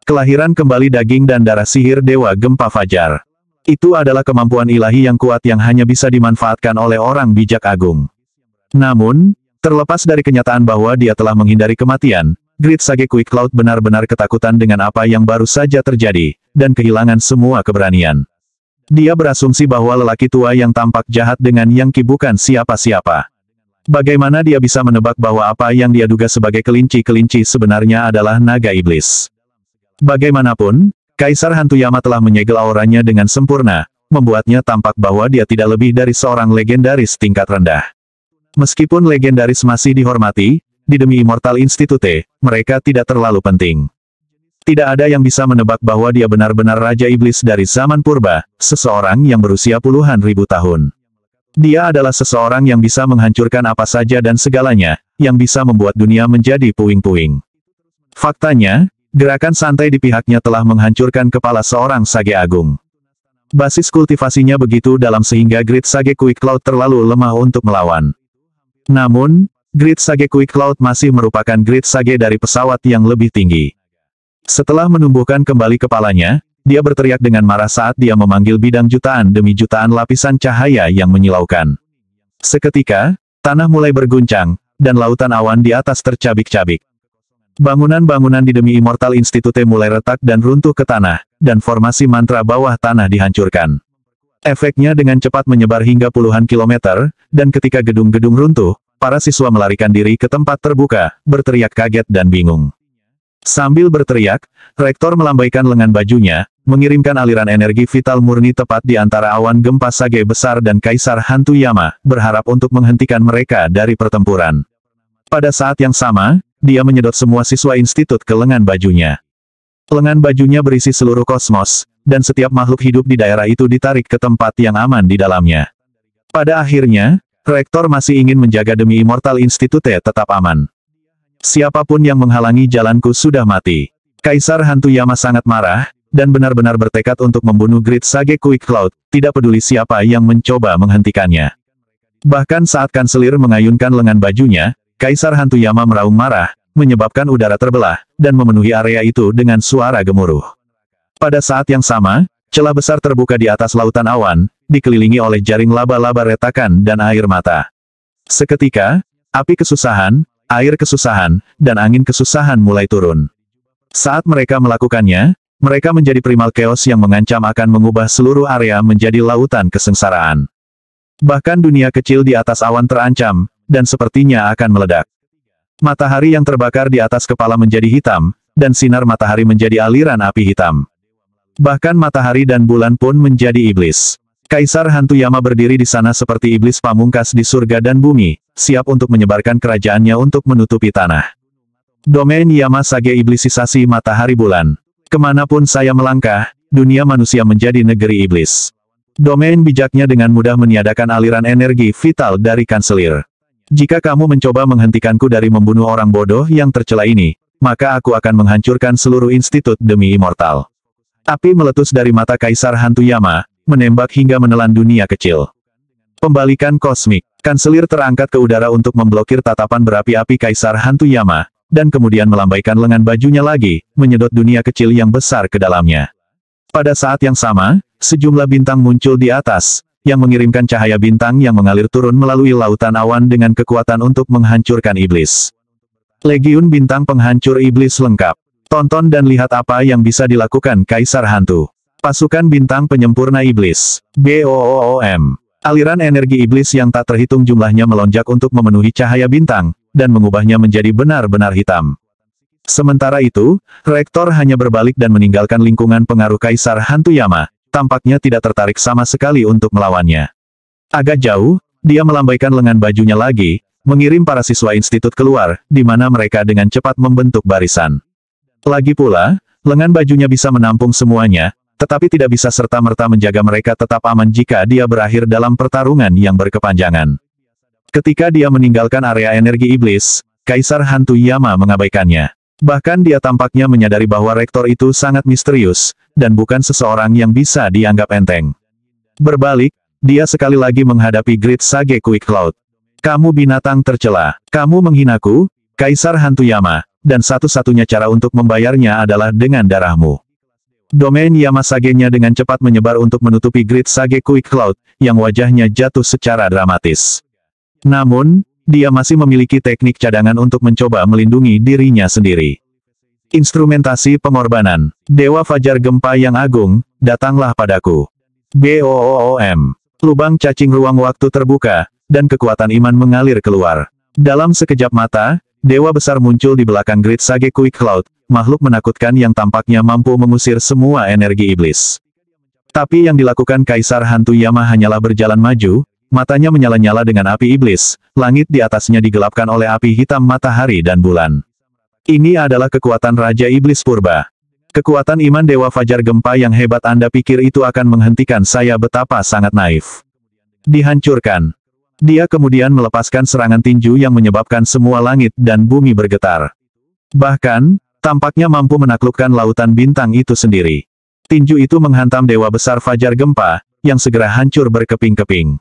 Kelahiran kembali daging dan darah sihir Dewa Gempa Fajar. Itu adalah kemampuan ilahi yang kuat yang hanya bisa dimanfaatkan oleh orang bijak agung. Namun, terlepas dari kenyataan bahwa dia telah menghindari kematian, Grid Sage Quick Cloud benar-benar ketakutan dengan apa yang baru saja terjadi, dan kehilangan semua keberanian. Dia berasumsi bahwa lelaki tua yang tampak jahat dengan Yang Qi bukan siapa-siapa. Bagaimana dia bisa menebak bahwa apa yang dia duga sebagai kelinci-kelinci sebenarnya adalah naga iblis? Bagaimanapun, Kaisar Hantu Yama telah menyegel auranya dengan sempurna, membuatnya tampak bahwa dia tidak lebih dari seorang legendaris tingkat rendah. Meskipun legendaris masih dihormati, di Demi Immortal Institute, mereka tidak terlalu penting. Tidak ada yang bisa menebak bahwa dia benar-benar Raja Iblis dari zaman purba, seseorang yang berusia puluhan ribu tahun. Dia adalah seseorang yang bisa menghancurkan apa saja dan segalanya, yang bisa membuat dunia menjadi puing-puing. Faktanya, gerakan santai di pihaknya telah menghancurkan kepala seorang Sage Agung. Basis kultivasinya begitu dalam sehingga Grid Sage Quick Cloud terlalu lemah untuk melawan. Namun, Grid Sage Quick Cloud masih merupakan Grid Sage dari pesawat yang lebih tinggi. Setelah menumbuhkan kembali kepalanya, dia berteriak dengan marah saat dia memanggil bidang jutaan demi jutaan lapisan cahaya yang menyilaukan. Seketika, tanah mulai berguncang, dan lautan awan di atas tercabik-cabik. Bangunan-bangunan di Demi Immortal Institute mulai retak dan runtuh ke tanah, dan formasi mantra bawah tanah dihancurkan. Efeknya dengan cepat menyebar hingga puluhan kilometer, dan ketika gedung-gedung runtuh, para siswa melarikan diri ke tempat terbuka, berteriak kaget dan bingung. Sambil berteriak, Rektor melambaikan lengan bajunya, mengirimkan aliran energi vital murni tepat di antara awan gempa Sage besar dan Kaisar Hantu Yama, berharap untuk menghentikan mereka dari pertempuran. Pada saat yang sama, dia menyedot semua siswa institut ke lengan bajunya. Lengan bajunya berisi seluruh kosmos, dan setiap makhluk hidup di daerah itu ditarik ke tempat yang aman di dalamnya. Pada akhirnya, Rektor masih ingin menjaga demi Immortal Institute tetap aman. Siapapun yang menghalangi jalanku sudah mati. Kaisar Hantu Yama sangat marah, dan benar-benar bertekad untuk membunuh Great Sage Quick Cloud, tidak peduli siapa yang mencoba menghentikannya. Bahkan saat kanselir mengayunkan lengan bajunya, Kaisar Hantu Yama meraung marah, menyebabkan udara terbelah, dan memenuhi area itu dengan suara gemuruh. Pada saat yang sama, celah besar terbuka di atas lautan awan, dikelilingi oleh jaring laba-laba retakan dan air mata. Seketika, api kesusahan, air kesusahan, dan angin kesusahan mulai turun. Saat mereka melakukannya, mereka menjadi primal chaos yang mengancam akan mengubah seluruh area menjadi lautan kesengsaraan. Bahkan dunia kecil di atas awan terancam, dan sepertinya akan meledak. Matahari yang terbakar di atas kepala menjadi hitam, dan sinar matahari menjadi aliran api hitam. Bahkan matahari dan bulan pun menjadi iblis. Kaisar Hantu Yama berdiri di sana seperti iblis pamungkas di surga dan bumi, siap untuk menyebarkan kerajaannya untuk menutupi tanah. Domain Yama Sage iblisisasi matahari bulan. Kemanapun saya melangkah, dunia manusia menjadi negeri iblis. Domain bijaknya dengan mudah meniadakan aliran energi vital dari kanselir. Jika kamu mencoba menghentikanku dari membunuh orang bodoh yang tercela ini, maka aku akan menghancurkan seluruh institut demi Immortal. Api meletus dari mata Kaisar Hantu Yama, menembak hingga menelan dunia kecil. Pembalikan kosmik. Kanselir terangkat ke udara untuk memblokir tatapan berapi-api Kaisar Hantu Yama, dan kemudian melambaikan lengan bajunya lagi, menyedot dunia kecil yang besar ke dalamnya. Pada saat yang sama, sejumlah bintang muncul di atas, yang mengirimkan cahaya bintang yang mengalir turun melalui lautan awan dengan kekuatan untuk menghancurkan iblis. Legiun bintang penghancur iblis lengkap. Tonton dan lihat apa yang bisa dilakukan Kaisar Hantu. Pasukan bintang penyempurna iblis. BOOM. Aliran energi iblis yang tak terhitung jumlahnya melonjak untuk memenuhi cahaya bintang, dan mengubahnya menjadi benar-benar hitam. Sementara itu, Rektor hanya berbalik dan meninggalkan lingkungan pengaruh Kaisar Hantu Yama, tampaknya tidak tertarik sama sekali untuk melawannya. Agak jauh, dia melambaikan lengan bajunya lagi, mengirim para siswa institut keluar, di mana mereka dengan cepat membentuk barisan. Lagi pula, lengan bajunya bisa menampung semuanya, tetapi tidak bisa serta-merta menjaga mereka tetap aman jika dia berakhir dalam pertarungan yang berkepanjangan. Ketika dia meninggalkan area energi iblis, Kaisar Hantu Yama mengabaikannya. Bahkan dia tampaknya menyadari bahwa Rektor itu sangat misterius, dan bukan seseorang yang bisa dianggap enteng. Berbalik, dia sekali lagi menghadapi Great Sage Quick Cloud. Kamu binatang tercela. Kamu menghinaku, Kaisar Hantu Yama, dan satu-satunya cara untuk membayarnya adalah dengan darahmu. Domain Yama Sage-nya dengan cepat menyebar untuk menutupi Great Sage Quick Cloud, yang wajahnya jatuh secara dramatis. Namun, dia masih memiliki teknik cadangan untuk mencoba melindungi dirinya sendiri. Instrumentasi pengorbanan. Dewa Fajar Gempa yang agung, datanglah padaku. BOOM. Lubang cacing ruang waktu terbuka, dan kekuatan iman mengalir keluar. Dalam sekejap mata, dewa besar muncul di belakang Great Sage Quick Cloud, makhluk menakutkan yang tampaknya mampu mengusir semua energi iblis. Tapi yang dilakukan Kaisar Hantu Yama hanyalah berjalan maju, matanya menyala-nyala dengan api iblis, langit di atasnya digelapkan oleh api hitam matahari dan bulan. Ini adalah kekuatan Raja Iblis Purba. Kekuatan iman Dewa Fajar Gempa yang hebat. Anda pikir itu akan menghentikan saya? Betapa sangat naif. Dihancurkan. Dia kemudian melepaskan serangan tinju yang menyebabkan semua langit dan bumi bergetar. Bahkan, tampaknya mampu menaklukkan lautan bintang itu sendiri. Tinju itu menghantam Dewa Besar Fajar Gempa, yang segera hancur berkeping-keping.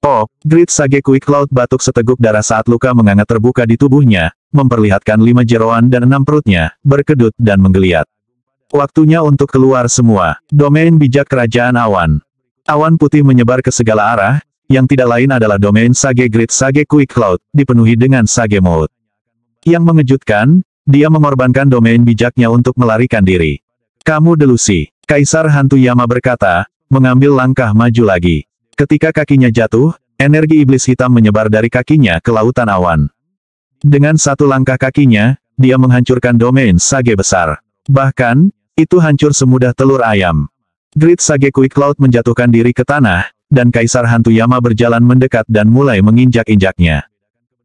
Oh, Great Sage Quick Cloud batuk seteguk darah saat luka mengangat terbuka di tubuhnya, memperlihatkan 5 jeroan dan 6 perutnya, berkedut dan menggeliat. Waktunya untuk keluar semua. Domain bijak Kerajaan Awan. Awan putih menyebar ke segala arah, yang tidak lain adalah domain Sage Great Sage Quick Cloud, dipenuhi dengan Sage Mode. Yang mengejutkan, dia mengorbankan domain bijaknya untuk melarikan diri. Kamu delusi. Kaisar Hantu Yama berkata, mengambil langkah maju lagi. Ketika kakinya jatuh, Energi iblis hitam menyebar dari kakinya ke lautan awan. Dengan satu langkah kakinya, dia menghancurkan domain Sage besar. Bahkan, itu hancur semudah telur ayam. Great Sage Quick Cloud menjatuhkan diri ke tanah, dan Kaisar Hantu Yama berjalan mendekat dan mulai menginjak-injaknya.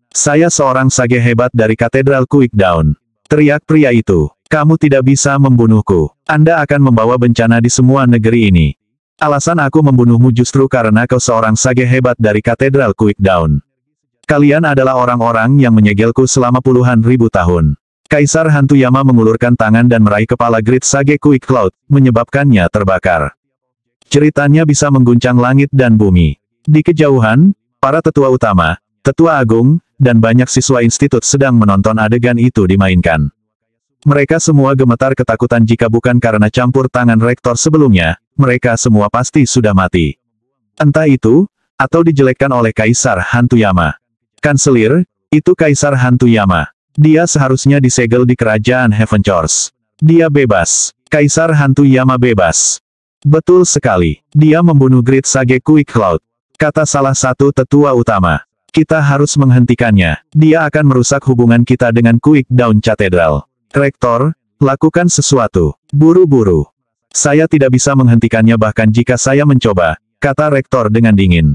"Saya seorang Sage hebat dari Katedral Quick Dawn," teriak pria itu. "Kamu tidak bisa membunuhku. Anda akan membawa bencana di semua negeri ini. Alasan aku membunuhmu justru karena kau seorang Sage hebat dari Katedral Quick Dawn. Kalian adalah orang-orang yang menyegelku selama puluhan ribu tahun." Kaisar Hantu Yama mengulurkan tangan dan meraih kepala Great Sage Quick Cloud, menyebabkannya terbakar. Ceritanya bisa mengguncang langit dan bumi. Di kejauhan, para tetua utama, tetua agung, dan banyak siswa institut sedang menonton adegan itu dimainkan. Mereka semua gemetar ketakutan jika bukan karena campur tangan rektor sebelumnya, mereka semua pasti sudah mati. Entah itu, atau dijelekkan oleh Kaisar Hantu Yama. Kanselir, itu Kaisar Hantu Yama. Dia seharusnya disegel di kerajaan Heaven Shores. Dia bebas. Kaisar Hantu Yama bebas. Betul sekali. Dia membunuh Great Sage Quick Cloud. Kata salah satu tetua utama. Kita harus menghentikannya. Dia akan merusak hubungan kita dengan Quick Dawn Cathedral. Rektor, lakukan sesuatu. Buru-buru. Saya tidak bisa menghentikannya bahkan jika saya mencoba, kata rektor dengan dingin.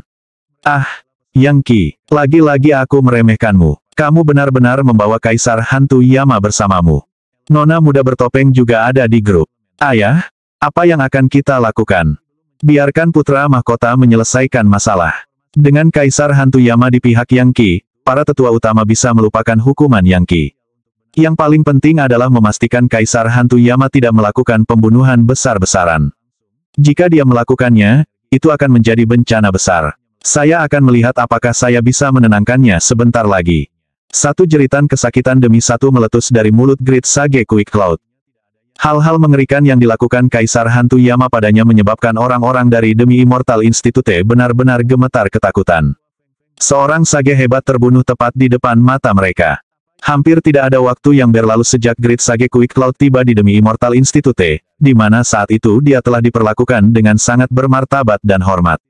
Ah, Yang Qi, lagi-lagi aku meremehkanmu. Kamu benar-benar membawa Kaisar Hantu Yama bersamamu. Nona muda bertopeng juga ada di grup. Ayah, apa yang akan kita lakukan? Biarkan putra mahkota menyelesaikan masalah. Dengan Kaisar Hantu Yama di pihak Yang Qi, para tetua utama bisa melupakan hukuman Yang Qi. Yang paling penting adalah memastikan Kaisar Hantu Yama tidak melakukan pembunuhan besar-besaran. Jika dia melakukannya, itu akan menjadi bencana besar. Saya akan melihat apakah saya bisa menenangkannya sebentar lagi. Satu jeritan kesakitan demi satu meletus dari mulut Great Sage Quick Cloud. Hal-hal mengerikan yang dilakukan Kaisar Hantu Yama padanya menyebabkan orang-orang dari Demi Immortal Institute benar-benar gemetar ketakutan. Seorang Sage hebat terbunuh tepat di depan mata mereka. Hampir tidak ada waktu yang berlalu sejak Great Sage Quick Cloud tiba di Demi Immortal Institute, di mana saat itu dia telah diperlakukan dengan sangat bermartabat dan hormat.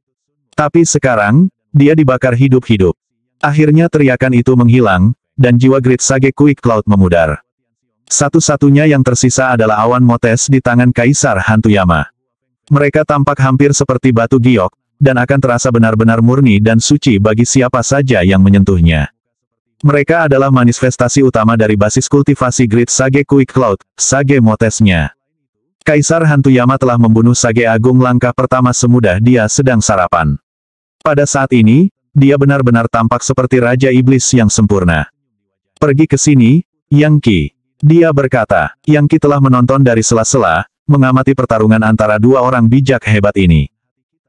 Tapi sekarang, dia dibakar hidup-hidup. Akhirnya teriakan itu menghilang, dan jiwa Great Sage Quick Cloud memudar. Satu-satunya yang tersisa adalah awan motes di tangan Kaisar Hantu Yama. Mereka tampak hampir seperti batu giok, dan akan terasa benar-benar murni dan suci bagi siapa saja yang menyentuhnya. Mereka adalah manifestasi utama dari basis kultivasi Great Sage Quick Cloud, Sage Motesnya. Kaisar Hantu Yama telah membunuh Sage Agung langkah pertama semudah dia sedang sarapan. Pada saat ini, dia benar-benar tampak seperti Raja Iblis yang sempurna. Pergi ke sini, Yang Qi. Dia berkata, Yang Qi telah menonton dari sela-sela, mengamati pertarungan antara dua orang bijak hebat ini.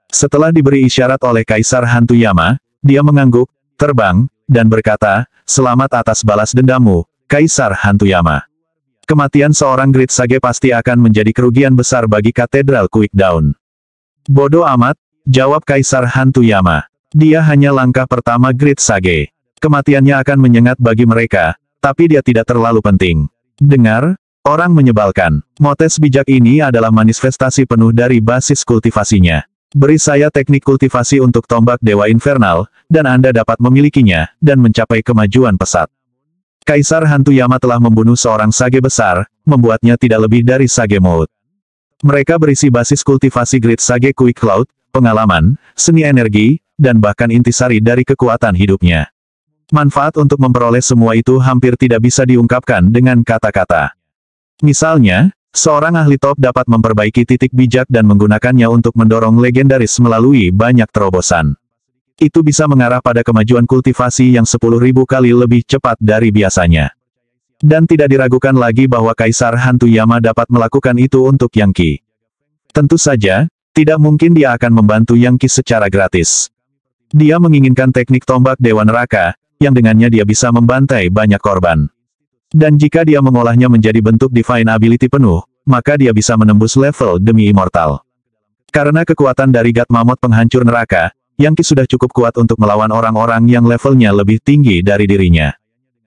Setelah diberi isyarat oleh Kaisar Hantu Yama, dia mengangguk, terbang, dan berkata, selamat atas balas dendammu, Kaisar Hantu Yama. Kematian seorang Great Sage pasti akan menjadi kerugian besar bagi Katedral Quick Dawn. Bodoh amat, jawab Kaisar Hantu Yama. Dia hanya langkah pertama Great Sage. Kematiannya akan menyengat bagi mereka, tapi dia tidak terlalu penting. Dengar, orang menyebalkan. Motes bijak ini adalah manifestasi penuh dari basis kultivasinya. Beri saya teknik kultivasi untuk tombak Dewa Infernal, dan Anda dapat memilikinya, dan mencapai kemajuan pesat. Kaisar Hantu Yama telah membunuh seorang Sage besar, membuatnya tidak lebih dari Sage Mode. Mereka berisi basis kultivasi Great Sage Quick Cloud, pengalaman, seni energi, dan bahkan intisari dari kekuatan hidupnya. Manfaat untuk memperoleh semua itu hampir tidak bisa diungkapkan dengan kata-kata. Misalnya, seorang ahli top dapat memperbaiki titik bijak dan menggunakannya untuk mendorong legendaris melalui banyak terobosan. Itu bisa mengarah pada kemajuan kultivasi yang 10.000 kali lebih cepat dari biasanya. Dan tidak diragukan lagi bahwa Kaisar Hantu Yama dapat melakukan itu untuk Yang Qi. Tentu saja, tidak mungkin dia akan membantu Yang Qi secara gratis. Dia menginginkan teknik tombak Dewa Neraka, yang dengannya dia bisa membantai banyak korban. Dan jika dia mengolahnya menjadi bentuk Divine Ability penuh, maka dia bisa menembus level Demi Immortal. Karena kekuatan dari God Mammoth penghancur neraka, Yang Qi sudah cukup kuat untuk melawan orang-orang yang levelnya lebih tinggi dari dirinya.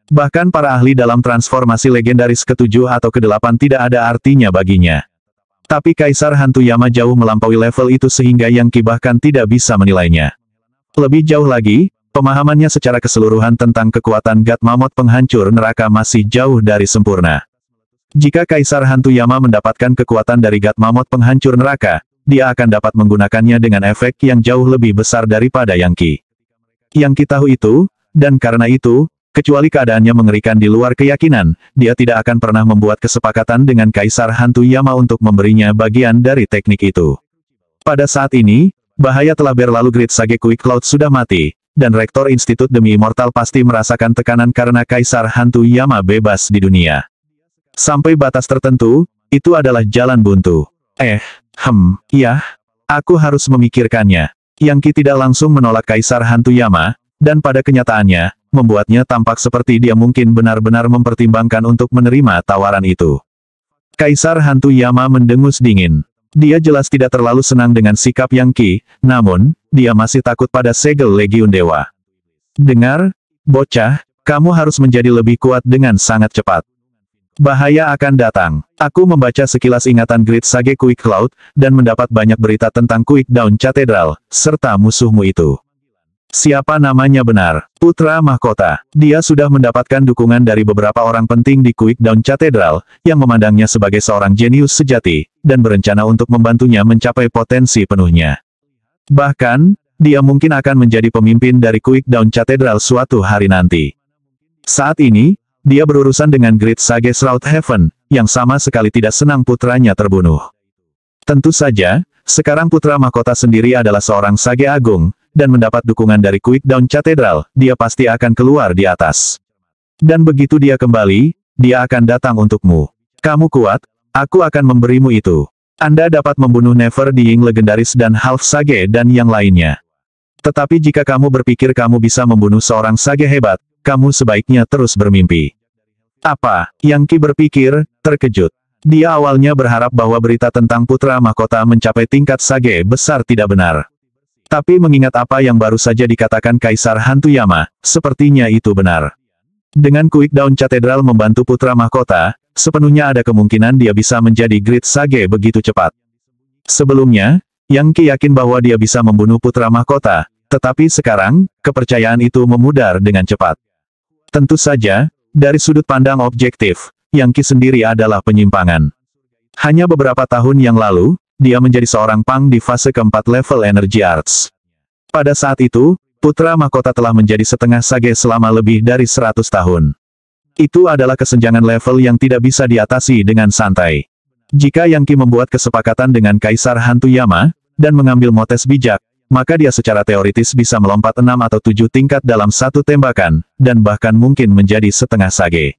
Bahkan para ahli dalam transformasi legendaris ke-7 atau ke-8 tidak ada artinya baginya. Tapi Kaisar Hantu Yama jauh melampaui level itu sehingga Yang Qi bahkan tidak bisa menilainya. Lebih jauh lagi, pemahamannya secara keseluruhan tentang kekuatan God Mammoth penghancur neraka masih jauh dari sempurna. Jika Kaisar Hantu Yama mendapatkan kekuatan dari God Mammoth penghancur neraka, dia akan dapat menggunakannya dengan efek yang jauh lebih besar daripada yang Ki. Yang Ki tahu itu, dan karena itu, kecuali keadaannya mengerikan di luar keyakinan, dia tidak akan pernah membuat kesepakatan dengan Kaisar Hantu Yama untuk memberinya bagian dari teknik itu. Pada saat ini, bahaya telah berlalu. Great Sage Quick Cloud sudah mati, dan Rektor Institut Demi Immortal pasti merasakan tekanan karena Kaisar Hantu Yama bebas di dunia. Sampai batas tertentu, itu adalah jalan buntu. Ya, aku harus memikirkannya. Yang Ki tidak langsung menolak Kaisar Hantu Yama, dan pada kenyataannya, membuatnya tampak seperti dia mungkin benar-benar mempertimbangkan untuk menerima tawaran itu. Kaisar Hantu Yama mendengus dingin. Dia jelas tidak terlalu senang dengan sikap Yang Ki, namun, dia masih takut pada segel Legiun Dewa. Dengar, bocah, kamu harus menjadi lebih kuat dengan sangat cepat. Bahaya akan datang. Aku membaca sekilas ingatan Great Sage Quick Cloud, dan mendapat banyak berita tentang Quick Dawn Cathedral, serta musuhmu itu. Siapa namanya benar? Putra Mahkota. Dia sudah mendapatkan dukungan dari beberapa orang penting di Quick Dawn Cathedral, yang memandangnya sebagai seorang jenius sejati, dan berencana untuk membantunya mencapai potensi penuhnya. Bahkan, dia mungkin akan menjadi pemimpin dari Quick Dawn Cathedral suatu hari nanti. Saat ini, dia berurusan dengan Great Sage Shroud Heaven, yang sama sekali tidak senang putranya terbunuh. Tentu saja, sekarang Putra Mahkota sendiri adalah seorang Sage Agung, dan mendapat dukungan dari Quick Dawn Cathedral, dia pasti akan keluar di atas. Dan begitu dia kembali, dia akan datang untukmu. Kamu kuat, aku akan memberimu itu. Anda dapat membunuh Never Dying Legendaris dan Half Sage dan yang lainnya. Tetapi jika kamu berpikir kamu bisa membunuh seorang Sage hebat, kamu sebaiknya terus bermimpi. Apa? Yang Ki berpikir, terkejut. Dia awalnya berharap bahwa berita tentang Putra Mahkota mencapai tingkat Sage besar tidak benar. Tapi mengingat apa yang baru saja dikatakan Kaisar Hantu Yama, sepertinya itu benar. Dengan Quick Dawn Cathedral membantu Putra Mahkota, sepenuhnya ada kemungkinan dia bisa menjadi Great Sage begitu cepat. Sebelumnya, Yang Ki yakin bahwa dia bisa membunuh Putra Mahkota, tetapi sekarang, kepercayaan itu memudar dengan cepat. Tentu saja, dari sudut pandang objektif, Yang Ki sendiri adalah penyimpangan. Hanya beberapa tahun yang lalu, dia menjadi seorang Pang di fase keempat level Energy Arts. Pada saat itu, Putra Mahkota telah menjadi setengah Sage selama lebih dari 100 tahun. Itu adalah kesenjangan level yang tidak bisa diatasi dengan santai. Jika Yang Ki membuat kesepakatan dengan Kaisar Hantu Yama, dan mengambil motes bijak, maka dia secara teoritis bisa melompat 6 atau 7 tingkat dalam satu tembakan, dan bahkan mungkin menjadi setengah Sage.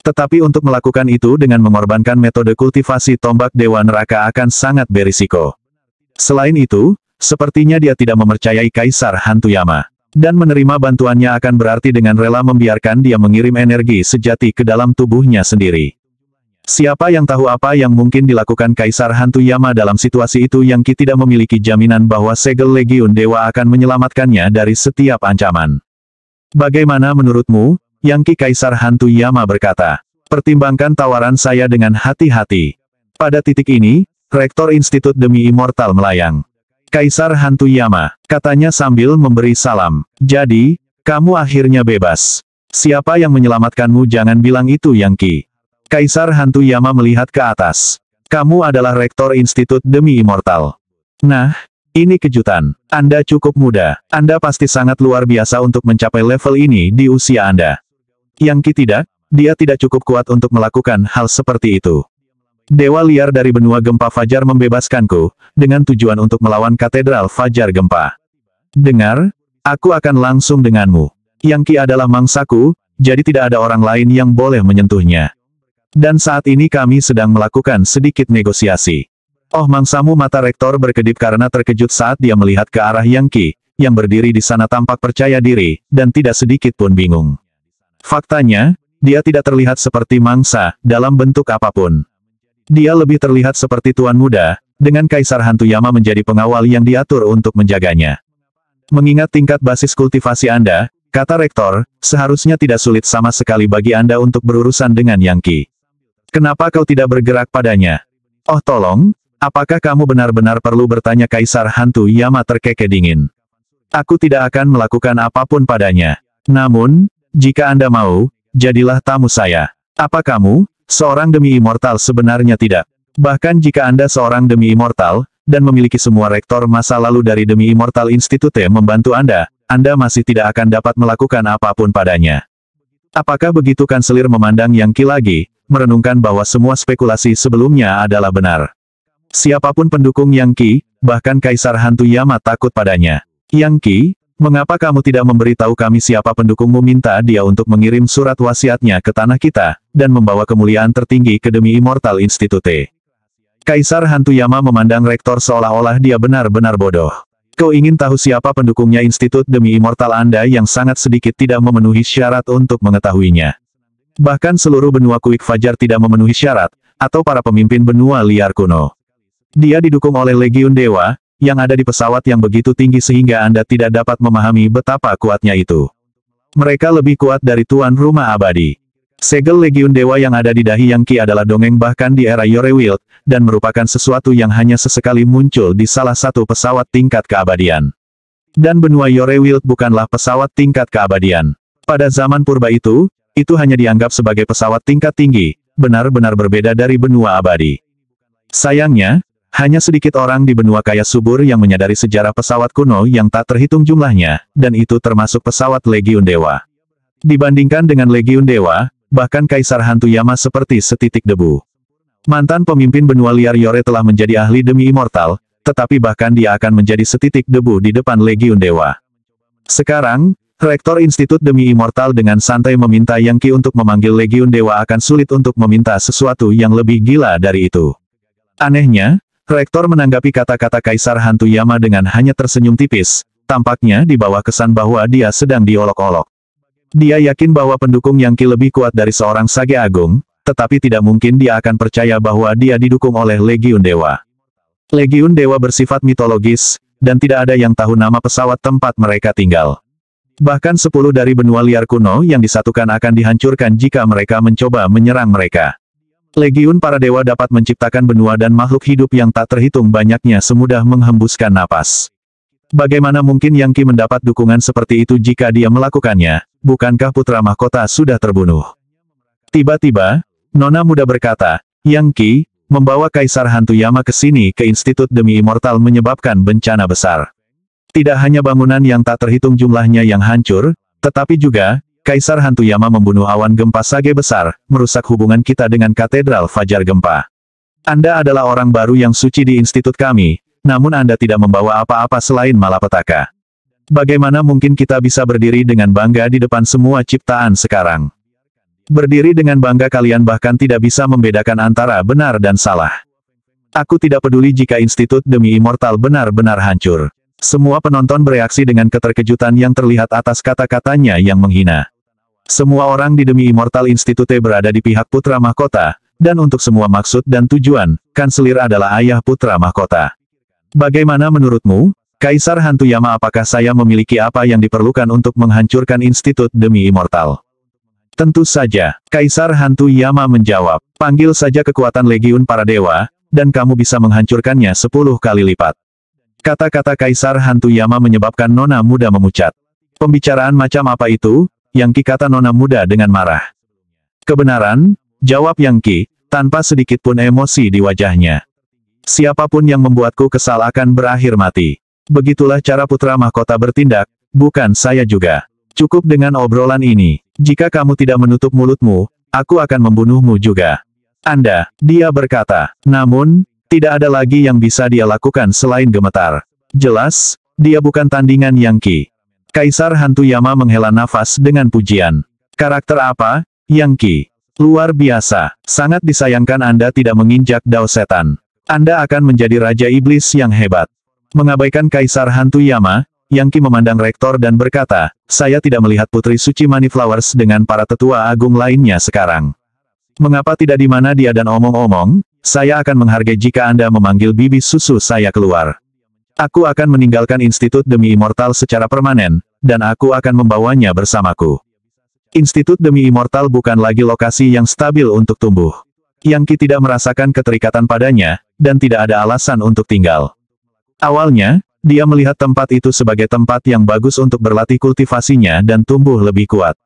Tetapi untuk melakukan itu dengan mengorbankan metode kultivasi tombak Dewa Neraka akan sangat berisiko. Selain itu, sepertinya dia tidak mempercayai Kaisar Hantu Yama. Dan menerima bantuannya akan berarti dengan rela membiarkan dia mengirim energi sejati ke dalam tubuhnya sendiri. Siapa yang tahu apa yang mungkin dilakukan Kaisar Hantu Yama dalam situasi itu. Yang Ki tidak memiliki jaminan bahwa segel Legiun Dewa akan menyelamatkannya dari setiap ancaman. Bagaimana menurutmu? Yang Ki Kaisar Hantu Yama berkata. Pertimbangkan tawaran saya dengan hati-hati. Pada titik ini, Rektor Institut Demi Immortal melayang. Kaisar Hantu Yama, katanya sambil memberi salam. Jadi, kamu akhirnya bebas. Siapa yang menyelamatkanmu? Jangan bilang itu Yang Ki. Kaisar Hantu Yama melihat ke atas. Kamu adalah Rektor Institut Demi Immortal. Nah, ini kejutan. Anda cukup muda. Anda pasti sangat luar biasa untuk mencapai level ini di usia Anda. Yang Ki tidak, dia tidak cukup kuat untuk melakukan hal seperti itu. Dewa liar dari benua gempa Fajar membebaskanku, dengan tujuan untuk melawan Katedral Fajar Gempa. Dengar, aku akan langsung denganmu. Yang Ki adalah mangsaku, jadi tidak ada orang lain yang boleh menyentuhnya. Dan saat ini kami sedang melakukan sedikit negosiasi. Oh, mangsamu. Mata Rektor berkedip karena terkejut saat dia melihat ke arah Yang Ki, yang berdiri di sana tampak percaya diri, dan tidak sedikit pun bingung. Faktanya, dia tidak terlihat seperti mangsa, dalam bentuk apapun. Dia lebih terlihat seperti tuan muda, dengan Kaisar Hantu Yama menjadi pengawal yang diatur untuk menjaganya. Mengingat tingkat basis kultivasi Anda, kata Rektor, seharusnya tidak sulit sama sekali bagi Anda untuk berurusan dengan Yang Ki. Kenapa kau tidak bergerak padanya? Oh tolong, apakah kamu benar-benar perlu bertanya? Kaisar Hantu Yama terkekeh dingin. Aku tidak akan melakukan apapun padanya. Namun, jika Anda mau, jadilah tamu saya. Apa kamu, seorang demi immortal sebenarnya tidak? Bahkan jika Anda seorang demi immortal, dan memiliki semua rektor masa lalu dari demi immortal Institute membantu Anda masih tidak akan dapat melakukan apapun padanya. Apakah begitu? Kanselir memandang Yang Qi lagi, merenungkan bahwa semua spekulasi sebelumnya adalah benar. Siapapun pendukung Yang Qi, bahkan Kaisar Hantu Yama takut padanya. Yang Qi, mengapa kamu tidak memberitahu kami siapa pendukungmu? Minta dia untuk mengirim surat wasiatnya ke tanah kita, dan membawa kemuliaan tertinggi ke demi immortal Institute. Kaisar Hantu Yama memandang rektor seolah-olah dia benar-benar bodoh. Kau ingin tahu siapa pendukungnya Institut demi immortal Anda yang sangat sedikit tidak memenuhi syarat untuk mengetahuinya. Bahkan seluruh benua Kuik Fajar tidak memenuhi syarat, atau para pemimpin benua liar kuno. Dia didukung oleh Legiun Dewa, yang ada di pesawat yang begitu tinggi sehingga Anda tidak dapat memahami betapa kuatnya itu. Mereka lebih kuat dari Tuan Rumah Abadi. Segel Legiun Dewa yang ada di dahi Yang Qi adalah dongeng bahkan di era Yorewild, dan merupakan sesuatu yang hanya sesekali muncul di salah satu pesawat tingkat keabadian. Dan benua Yorewild bukanlah pesawat tingkat keabadian. Pada zaman purba itu hanya dianggap sebagai pesawat tingkat tinggi, benar-benar berbeda dari benua abadi. Sayangnya, hanya sedikit orang di benua kaya subur yang menyadari sejarah pesawat kuno yang tak terhitung jumlahnya, dan itu termasuk pesawat Legiun Dewa. Dibandingkan dengan Legiun Dewa, bahkan Kaisar Hantu Yama seperti setitik debu. Mantan pemimpin benua liar Yore telah menjadi ahli demi immortal, tetapi bahkan dia akan menjadi setitik debu di depan Legiun Dewa. Sekarang, Rektor Institut demi immortal dengan santai meminta Yang Qi untuk memanggil Legiun Dewa akan sulit untuk meminta sesuatu yang lebih gila dari itu. Anehnya, Rektor menanggapi kata-kata Kaisar Hantu Yama dengan hanya tersenyum tipis, tampaknya di bawah kesan bahwa dia sedang diolok-olok. Dia yakin bahwa pendukung Yang Qi lebih kuat dari seorang Sage Agung, tetapi tidak mungkin dia akan percaya bahwa dia didukung oleh Legiun Dewa. Legiun Dewa bersifat mitologis, dan tidak ada yang tahu nama pesawat tempat mereka tinggal. Bahkan 10 dari benua liar kuno yang disatukan akan dihancurkan jika mereka mencoba menyerang mereka. Legiun para dewa dapat menciptakan benua dan makhluk hidup yang tak terhitung banyaknya semudah menghembuskan napas. Bagaimana mungkin Yang Qi mendapat dukungan seperti itu jika dia melakukannya? Bukankah putra mahkota sudah terbunuh? Tiba-tiba, Nona muda berkata, Yang Qi, membawa Kaisar Hantu Yama ke sini ke Institut demi immortal menyebabkan bencana besar. Tidak hanya bangunan yang tak terhitung jumlahnya yang hancur, tetapi juga, Kaisar Hantu Yama membunuh awan gempa Sage besar, merusak hubungan kita dengan Katedral Fajar Gempa. Anda adalah orang baru yang suci di institut kami, namun Anda tidak membawa apa-apa selain malapetaka. Bagaimana mungkin kita bisa berdiri dengan bangga di depan semua ciptaan sekarang? Berdiri dengan bangga kalian bahkan tidak bisa membedakan antara benar dan salah. Aku tidak peduli jika Institut demi immortal benar-benar hancur. Semua penonton bereaksi dengan keterkejutan yang terlihat atas kata-katanya yang menghina. Semua orang di demi immortal Institute berada di pihak putra mahkota, dan untuk semua maksud dan tujuan, Kanselir adalah ayah putra mahkota. Bagaimana menurutmu, Kaisar Hantu Yama? Apakah saya memiliki apa yang diperlukan untuk menghancurkan Institut demi immortal? Tentu saja, Kaisar Hantu Yama menjawab, panggil saja kekuatan Legiun para dewa, dan kamu bisa menghancurkannya 10 kali lipat. Kata-kata Kaisar Hantu Yama menyebabkan Nona muda memucat. Pembicaraan macam apa itu? Yang Qi, kata Nona muda dengan marah. Kebenaran, jawab Yang Qi, tanpa sedikit pun emosi di wajahnya. Siapapun yang membuatku kesal akan berakhir mati. Begitulah cara putra mahkota bertindak, bukan saya juga. Cukup dengan obrolan ini. Jika kamu tidak menutup mulutmu, aku akan membunuhmu juga. Dia berkata. Namun, tidak ada lagi yang bisa dia lakukan selain gemetar. Jelas, dia bukan tandingan Yang Qi. Kaisar Hantu Yama menghela nafas dengan pujian. Karakter apa, Yang Qi? Luar biasa. Sangat disayangkan Anda tidak menginjak Dao Setan. Anda akan menjadi Raja Iblis yang hebat. Mengabaikan Kaisar Hantu Yama, Yang Qi memandang rektor dan berkata, saya tidak melihat Putri Suci Moneyflowers dengan para tetua agung lainnya sekarang. Mengapa tidak di mana dia dan omong-omong, saya akan menghargai jika Anda memanggil bibi susu saya keluar. Aku akan meninggalkan Institut demi immortal secara permanen, dan aku akan membawanya bersamaku. Institut demi immortal bukan lagi lokasi yang stabil untuk tumbuh. Yang Qi tidak merasakan keterikatan padanya, dan tidak ada alasan untuk tinggal. Awalnya, dia melihat tempat itu sebagai tempat yang bagus untuk berlatih kultivasinya dan tumbuh lebih kuat.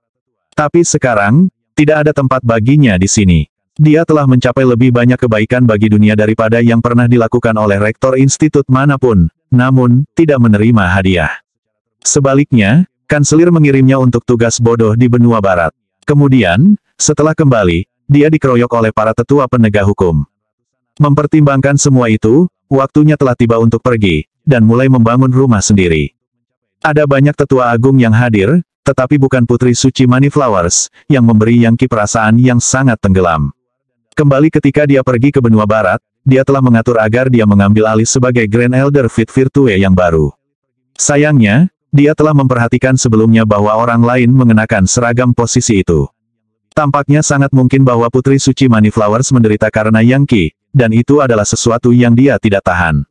Tapi sekarang, tidak ada tempat baginya di sini. Dia telah mencapai lebih banyak kebaikan bagi dunia daripada yang pernah dilakukan oleh rektor institut manapun, namun, tidak menerima hadiah. Sebaliknya, kanselir mengirimnya untuk tugas bodoh di benua barat. Kemudian, setelah kembali, dia dikeroyok oleh para tetua penegak hukum. Mempertimbangkan semua itu, waktunya telah tiba untuk pergi, dan mulai membangun rumah sendiri. Ada banyak tetua agung yang hadir, tetapi bukan Putri Suci Moneyflowers, yang memberi Yangki perasaan yang sangat tenggelam. Kembali ketika dia pergi ke benua barat, dia telah mengatur agar dia mengambil alih sebagai Grand Elder Fit Virtue yang baru. Sayangnya, dia telah memperhatikan sebelumnya bahwa orang lain mengenakan seragam posisi itu. Tampaknya sangat mungkin bahwa Putri Suci Moneyflowers menderita karena Yangki, dan itu adalah sesuatu yang dia tidak tahan.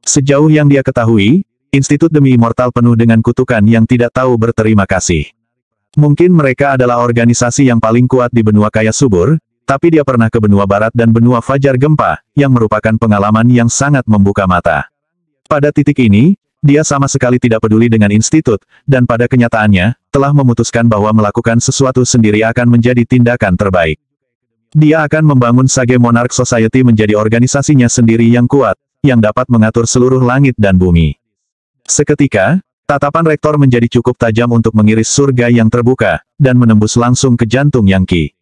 Sejauh yang dia ketahui, Institut Demi Immortal penuh dengan kutukan yang tidak tahu berterima kasih. Mungkin mereka adalah organisasi yang paling kuat di benua kaya subur, tapi dia pernah ke benua barat dan benua fajar gempa, yang merupakan pengalaman yang sangat membuka mata. Pada titik ini, dia sama sekali tidak peduli dengan institut, dan pada kenyataannya, telah memutuskan bahwa melakukan sesuatu sendiri akan menjadi tindakan terbaik. Dia akan membangun Sage Monarch Society menjadi organisasinya sendiri yang kuat, yang dapat mengatur seluruh langit dan bumi. Seketika, tatapan rektor menjadi cukup tajam untuk mengiris surga yang terbuka, dan menembus langsung ke jantung Yangki.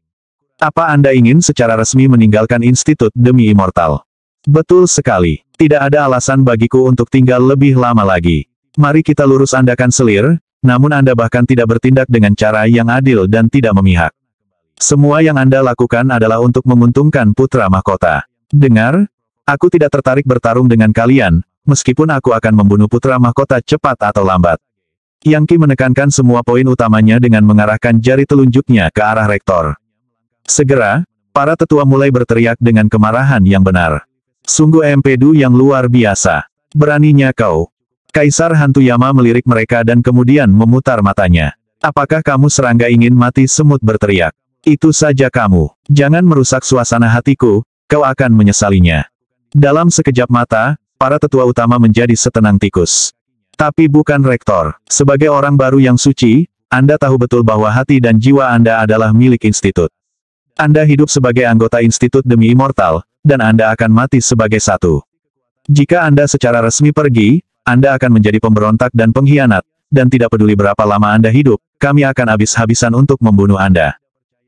Apa Anda ingin secara resmi meninggalkan Institut Demi Immortal? Betul sekali. Tidak ada alasan bagiku untuk tinggal lebih lama lagi. Mari kita lurus Anda kanselir, namun Anda bahkan tidak bertindak dengan cara yang adil dan tidak memihak. Semua yang Anda lakukan adalah untuk menguntungkan putra mahkota. Dengar, aku tidak tertarik bertarung dengan kalian, meskipun aku akan membunuh putra mahkota cepat atau lambat. Yangki menekankan semua poin utamanya dengan mengarahkan jari telunjuknya ke arah rektor. Segera, para tetua mulai berteriak dengan kemarahan yang benar. Sungguh empedu yang luar biasa. Beraninya kau. Kaisar Hantu Yama melirik mereka dan kemudian memutar matanya. Apakah kamu serangga ingin mati semut berteriak? Itu saja kamu. Jangan merusak suasana hatiku, kau akan menyesalinya. Dalam sekejap mata, para tetua utama menjadi setenang tikus. Tapi bukan rektor. Sebagai orang baru yang suci, Anda tahu betul bahwa hati dan jiwa Anda adalah milik institut. Anda hidup sebagai anggota Institut Demi Immortal, dan Anda akan mati sebagai satu. Jika Anda secara resmi pergi, Anda akan menjadi pemberontak dan pengkhianat, dan tidak peduli berapa lama Anda hidup, kami akan habis-habisan untuk membunuh Anda.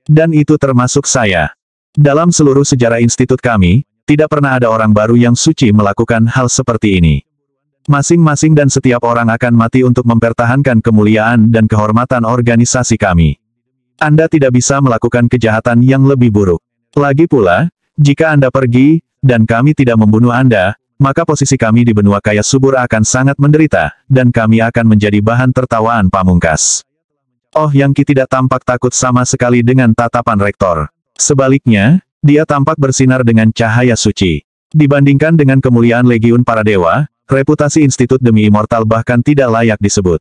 Dan itu termasuk saya. Dalam seluruh sejarah institut kami, tidak pernah ada orang baru yang suci melakukan hal seperti ini. Masing-masing dan setiap orang akan mati untuk mempertahankan kemuliaan dan kehormatan organisasi kami. Anda tidak bisa melakukan kejahatan yang lebih buruk. Lagi pula, jika Anda pergi, dan kami tidak membunuh Anda, maka posisi kami di benua kaya subur akan sangat menderita, dan kami akan menjadi bahan tertawaan pamungkas. Oh, Yangki tidak tampak takut sama sekali dengan tatapan rektor. Sebaliknya, dia tampak bersinar dengan cahaya suci. Dibandingkan dengan kemuliaan Legiun para dewa, reputasi Institut Demi Immortal bahkan tidak layak disebut.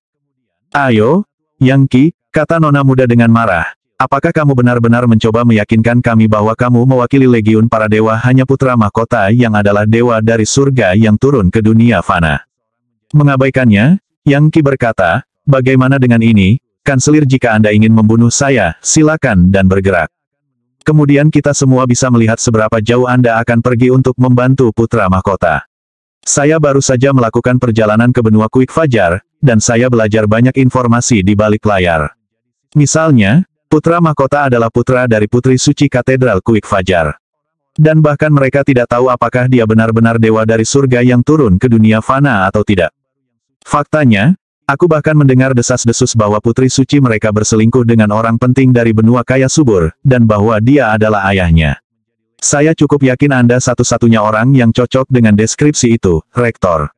Ayo, Yangki, kata nona muda dengan marah. Apakah kamu benar-benar mencoba meyakinkan kami bahwa kamu mewakili Legiun para dewa hanya putra mahkota yang adalah dewa dari surga yang turun ke dunia fana? Mengabaikannya, Yangki berkata, bagaimana dengan ini, kanselir, jika Anda ingin membunuh saya, silakan dan bergerak. Kemudian kita semua bisa melihat seberapa jauh Anda akan pergi untuk membantu putra mahkota. Saya baru saja melakukan perjalanan ke benua Kuik Fajar, dan saya belajar banyak informasi di balik layar. Misalnya, putra mahkota adalah putra dari Putri Suci Katedral Kuik Fajar. Dan bahkan mereka tidak tahu apakah dia benar-benar dewa dari surga yang turun ke dunia fana atau tidak. Faktanya, aku bahkan mendengar desas-desus bahwa Putri Suci mereka berselingkuh dengan orang penting dari benua kaya subur, dan bahwa dia adalah ayahnya. Saya cukup yakin Anda satu-satunya orang yang cocok dengan deskripsi itu, Rektor.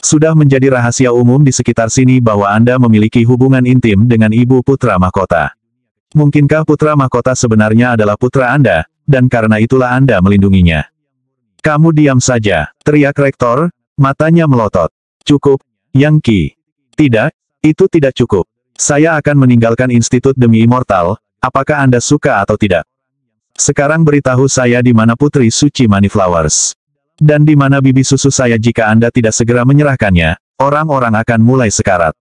Sudah menjadi rahasia umum di sekitar sini bahwa Anda memiliki hubungan intim dengan ibu putra mahkota. Mungkinkah putra mahkota sebenarnya adalah putra Anda, dan karena itulah Anda melindunginya? Kamu diam saja, teriak Rektor, matanya melotot. Cukup, Yangki. Tidak, itu tidak cukup. Saya akan meninggalkan Institut Demi Immortal, apakah Anda suka atau tidak? Sekarang beritahu saya di mana Putri Suci Moneyflowers. Dan di mana bibi susu saya jika Anda tidak segera menyerahkannya, orang-orang akan mulai sekarat.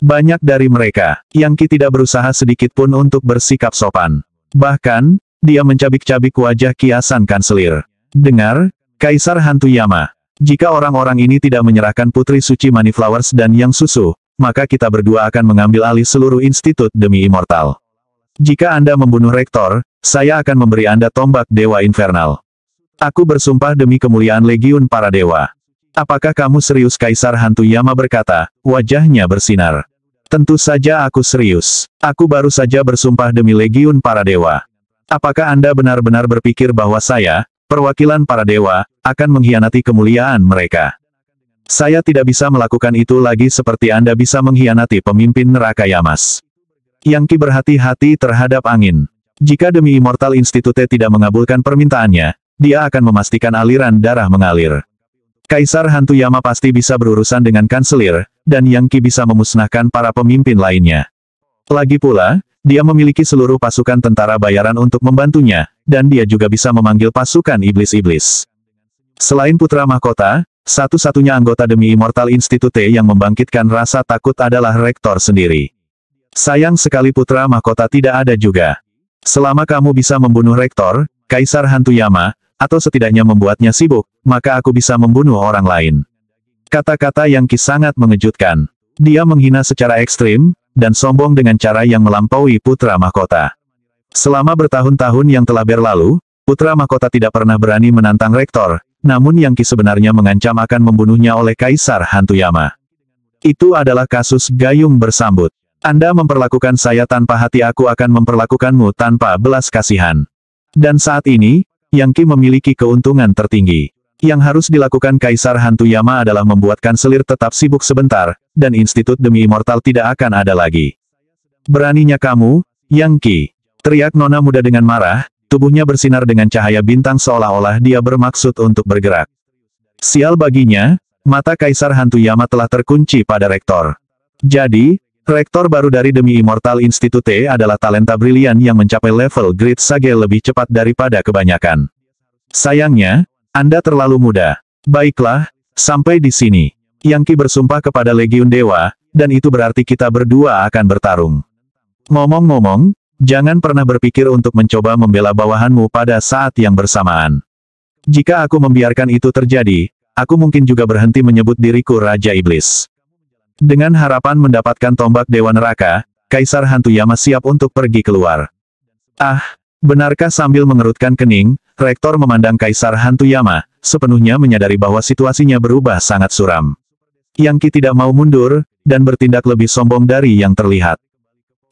Banyak dari mereka, Yang Qi tidak berusaha sedikit pun untuk bersikap sopan. Bahkan, dia mencabik-cabik wajah kiasan kanselir. Dengar, Kaisar Hantu Yama. Jika orang-orang ini tidak menyerahkan Putri Suci Moneyflowers dan Yang Susu, maka kita berdua akan mengambil alih seluruh institut demi Immortal. Jika Anda membunuh Rektor, saya akan memberi Anda tombak Dewa Infernal. Aku bersumpah demi kemuliaan Legiun para Dewa. Apakah kamu serius? Kaisar Hantu Yama berkata, wajahnya bersinar. Tentu saja aku serius. Aku baru saja bersumpah demi Legiun para Dewa. Apakah Anda benar-benar berpikir bahwa saya, perwakilan para dewa, akan mengkhianati kemuliaan mereka? Saya tidak bisa melakukan itu lagi seperti Anda bisa mengkhianati pemimpin neraka Yamas. Yang Qi berhati-hati terhadap angin. Jika demi Immortal Institute tidak mengabulkan permintaannya, dia akan memastikan aliran darah mengalir. Kaisar Hantu Yama pasti bisa berurusan dengan kanselir, dan Yang Qi bisa memusnahkan para pemimpin lainnya. Lagi pula, dia memiliki seluruh pasukan tentara bayaran untuk membantunya, dan dia juga bisa memanggil pasukan iblis-iblis. Selain Putra Mahkota, satu-satunya anggota demi Immortal Institute yang membangkitkan rasa takut adalah Rektor sendiri. Sayang sekali Putra Mahkota tidak ada juga. Selama kamu bisa membunuh Rektor, Kaisar Hantu Yama, atau setidaknya membuatnya sibuk, maka aku bisa membunuh orang lain. Kata-kata Yang Qi sangat mengejutkan. Dia menghina secara ekstrim, dan sombong dengan cara yang melampaui Putra Mahkota. Selama bertahun-tahun yang telah berlalu, Putra Mahkota tidak pernah berani menantang Rektor, namun Yang Qi sebenarnya mengancam akan membunuhnya oleh Kaisar Hantu Yama. Itu adalah kasus gayung bersambut. Anda memperlakukan saya tanpa hati, aku akan memperlakukanmu tanpa belas kasihan. Dan saat ini, Yang Qi memiliki keuntungan tertinggi. Yang harus dilakukan Kaisar Hantu Yama adalah membuat kanselir tetap sibuk sebentar, dan institut demi Immortal tidak akan ada lagi. Beraninya kamu, Yang Qi, teriak nona muda dengan marah, tubuhnya bersinar dengan cahaya bintang seolah-olah dia bermaksud untuk bergerak. Sial baginya, mata Kaisar Hantu Yama telah terkunci pada Rektor. Jadi, Rektor baru dari demi Immortal Institute adalah talenta brilian yang mencapai level Great Sage lebih cepat daripada kebanyakan. Sayangnya, Anda terlalu muda. Baiklah, sampai di sini. Yang Qi bersumpah kepada Legiun Dewa, dan itu berarti kita berdua akan bertarung. Ngomong-ngomong, jangan pernah berpikir untuk mencoba membela bawahanmu pada saat yang bersamaan. Jika aku membiarkan itu terjadi, aku mungkin juga berhenti menyebut diriku Raja Iblis. Dengan harapan mendapatkan tombak Dewa Neraka, Kaisar Hantu Yama siap untuk pergi keluar. Ah, benarkah? Sambil mengerutkan kening, Rektor memandang Kaisar Hantu Yama, sepenuhnya menyadari bahwa situasinya berubah sangat suram. Yang Qi tidak mau mundur, dan bertindak lebih sombong dari yang terlihat.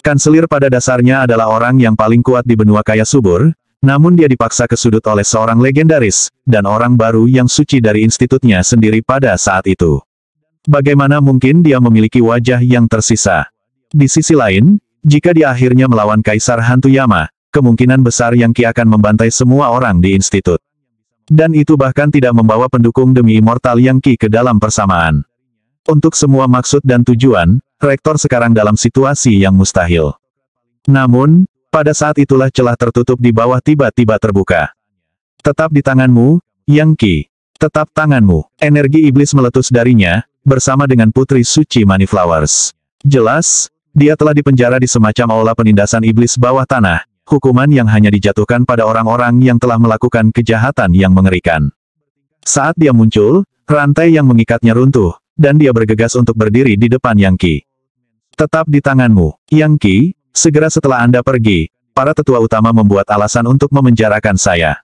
Kanselir pada dasarnya adalah orang yang paling kuat di benua kaya subur, namun dia dipaksa ke sudut oleh seorang legendaris, dan orang baru yang suci dari institutnya sendiri pada saat itu. Bagaimana mungkin dia memiliki wajah yang tersisa? Di sisi lain, jika dia akhirnya melawan Kaisar Hantu Yama, kemungkinan besar Yang Qi akan membantai semua orang di institut. Dan itu bahkan tidak membawa pendukung demi Immortal Yang Qi ke dalam persamaan. Untuk semua maksud dan tujuan, Rektor sekarang dalam situasi yang mustahil. Namun, pada saat itulah celah tertutup di bawah tiba-tiba terbuka. Tetap di tanganmu, Yang Qi. Tetap tanganmu. Energi iblis meletus darinya, bersama dengan Putri Suci Moneyflowers. Jelas, dia telah dipenjara di semacam aula penindasan iblis bawah tanah, hukuman yang hanya dijatuhkan pada orang-orang yang telah melakukan kejahatan yang mengerikan. Saat dia muncul, rantai yang mengikatnya runtuh, dan dia bergegas untuk berdiri di depan Yang Qi. Tetap di tanganmu, Yang Qi, segera setelah Anda pergi, para tetua utama membuat alasan untuk memenjarakan saya.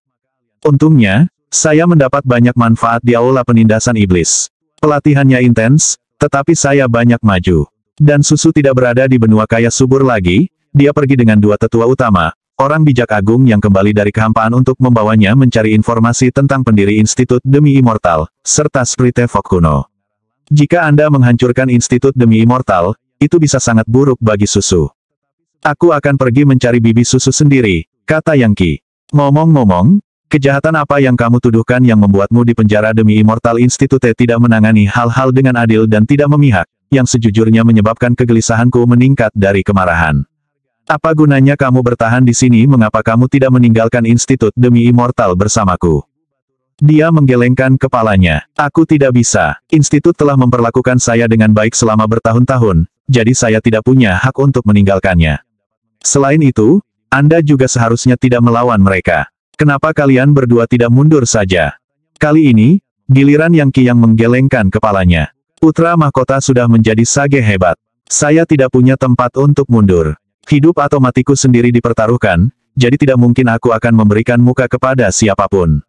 Untungnya, saya mendapat banyak manfaat di aula penindasan iblis. Pelatihannya intens, tetapi saya banyak maju. Dan Susu tidak berada di benua kaya subur lagi, dia pergi dengan dua tetua utama, orang bijak agung yang kembali dari kehampaan untuk membawanya mencari informasi tentang pendiri Institut Demi Immortal, serta Sprite Fok kuno. Jika Anda menghancurkan Institut Demi Immortal, itu bisa sangat buruk bagi Susu. Aku akan pergi mencari bibi Susu sendiri, kata Yang Qi. Ngomong-ngomong, kejahatan apa yang kamu tuduhkan yang membuatmu dipenjara demi Immortal Institute? Tidak menangani hal-hal dengan adil dan tidak memihak, yang sejujurnya menyebabkan kegelisahanku meningkat dari kemarahan. Apa gunanya kamu bertahan di sini? Mengapa kamu tidak meninggalkan Institut Demi Immortal bersamaku? Dia menggelengkan kepalanya. Aku tidak bisa. Institut telah memperlakukan saya dengan baik selama bertahun-tahun, jadi saya tidak punya hak untuk meninggalkannya. Selain itu, Anda juga seharusnya tidak melawan mereka. Kenapa kalian berdua tidak mundur saja? Kali ini, giliran Yang Qi yang menggelengkan kepalanya. Putra mahkota sudah menjadi sage hebat. Saya tidak punya tempat untuk mundur. Hidup atau matiku sendiri dipertaruhkan, jadi tidak mungkin aku akan memberikan muka kepada siapapun.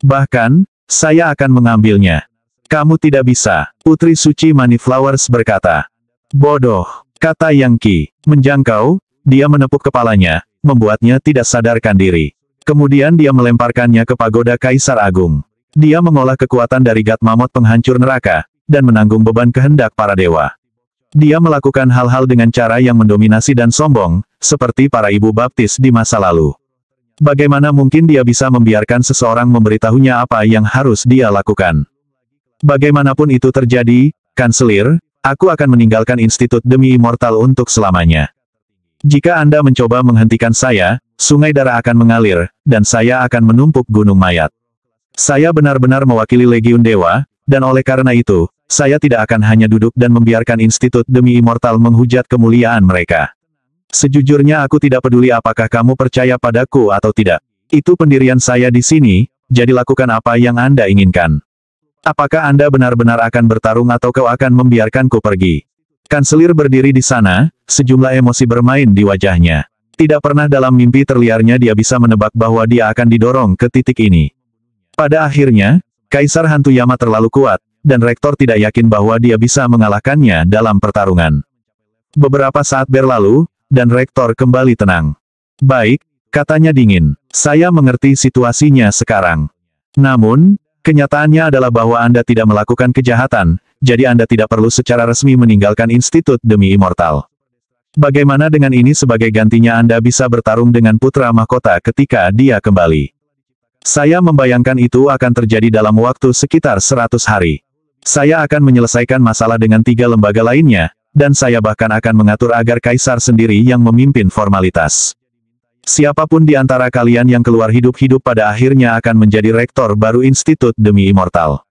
Bahkan, saya akan mengambilnya. Kamu tidak bisa, Putri Suci Moneyflowers berkata. Bodoh, kata Yang Qi. Menjangkau, dia menepuk kepalanya, membuatnya tidak sadarkan diri. Kemudian dia melemparkannya ke pagoda Kaisar Agung. Dia mengolah kekuatan dari Gat Mammoth penghancur neraka, dan menanggung beban kehendak para dewa. Dia melakukan hal-hal dengan cara yang mendominasi dan sombong, seperti para ibu baptis di masa lalu. Bagaimana mungkin dia bisa membiarkan seseorang memberitahunya apa yang harus dia lakukan? Bagaimanapun itu terjadi, Kanselir, aku akan meninggalkan institut demi immortal untuk selamanya. Jika Anda mencoba menghentikan saya, sungai darah akan mengalir, dan saya akan menumpuk gunung mayat. Saya benar-benar mewakili Legiun Dewa, dan oleh karena itu, saya tidak akan hanya duduk dan membiarkan institut demi immortal menghujat kemuliaan mereka. Sejujurnya aku tidak peduli apakah kamu percaya padaku atau tidak. Itu pendirian saya di sini, jadi lakukan apa yang Anda inginkan. Apakah Anda benar-benar akan bertarung atau kau akan membiarkanku pergi? Kanselir berdiri di sana, sejumlah emosi bermain di wajahnya. Tidak pernah dalam mimpi terliarnya dia bisa menebak bahwa dia akan didorong ke titik ini. Pada akhirnya, Kaisar Hantu Yama terlalu kuat, dan Rektor tidak yakin bahwa dia bisa mengalahkannya dalam pertarungan. Beberapa saat berlalu, dan Rektor kembali tenang. Baik, katanya dingin. Saya mengerti situasinya sekarang. Namun, kenyataannya adalah bahwa Anda tidak melakukan kejahatan, jadi Anda tidak perlu secara resmi meninggalkan institut demi immortal. Bagaimana dengan ini sebagai gantinya Anda bisa bertarung dengan putra mahkota ketika dia kembali? Saya membayangkan itu akan terjadi dalam waktu sekitar 100 hari. Saya akan menyelesaikan masalah dengan 3 lembaga lainnya, dan saya bahkan akan mengatur agar Kaisar sendiri yang memimpin formalitas. Siapapun di antara kalian yang keluar hidup-hidup pada akhirnya akan menjadi rektor baru institut demi immortal.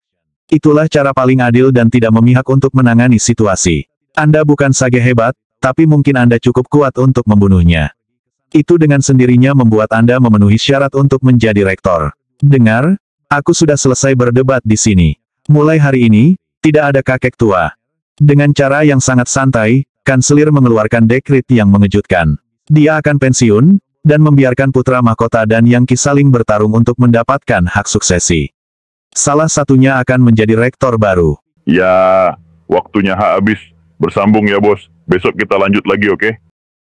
Itulah cara paling adil dan tidak memihak untuk menangani situasi. Anda bukan sage hebat, tapi mungkin Anda cukup kuat untuk membunuhnya. Itu dengan sendirinya membuat Anda memenuhi syarat untuk menjadi rektor. Dengar, aku sudah selesai berdebat di sini. Mulai hari ini, tidak ada kakek tua. Dengan cara yang sangat santai, Kanselir mengeluarkan dekret yang mengejutkan. Dia akan pensiun, dan membiarkan putra mahkota dan Yang Qi saling bertarung untuk mendapatkan hak suksesi. Salah satunya akan menjadi rektor baru. Ya, waktunya habis. Bersambung ya bos. Besok kita lanjut lagi, oke?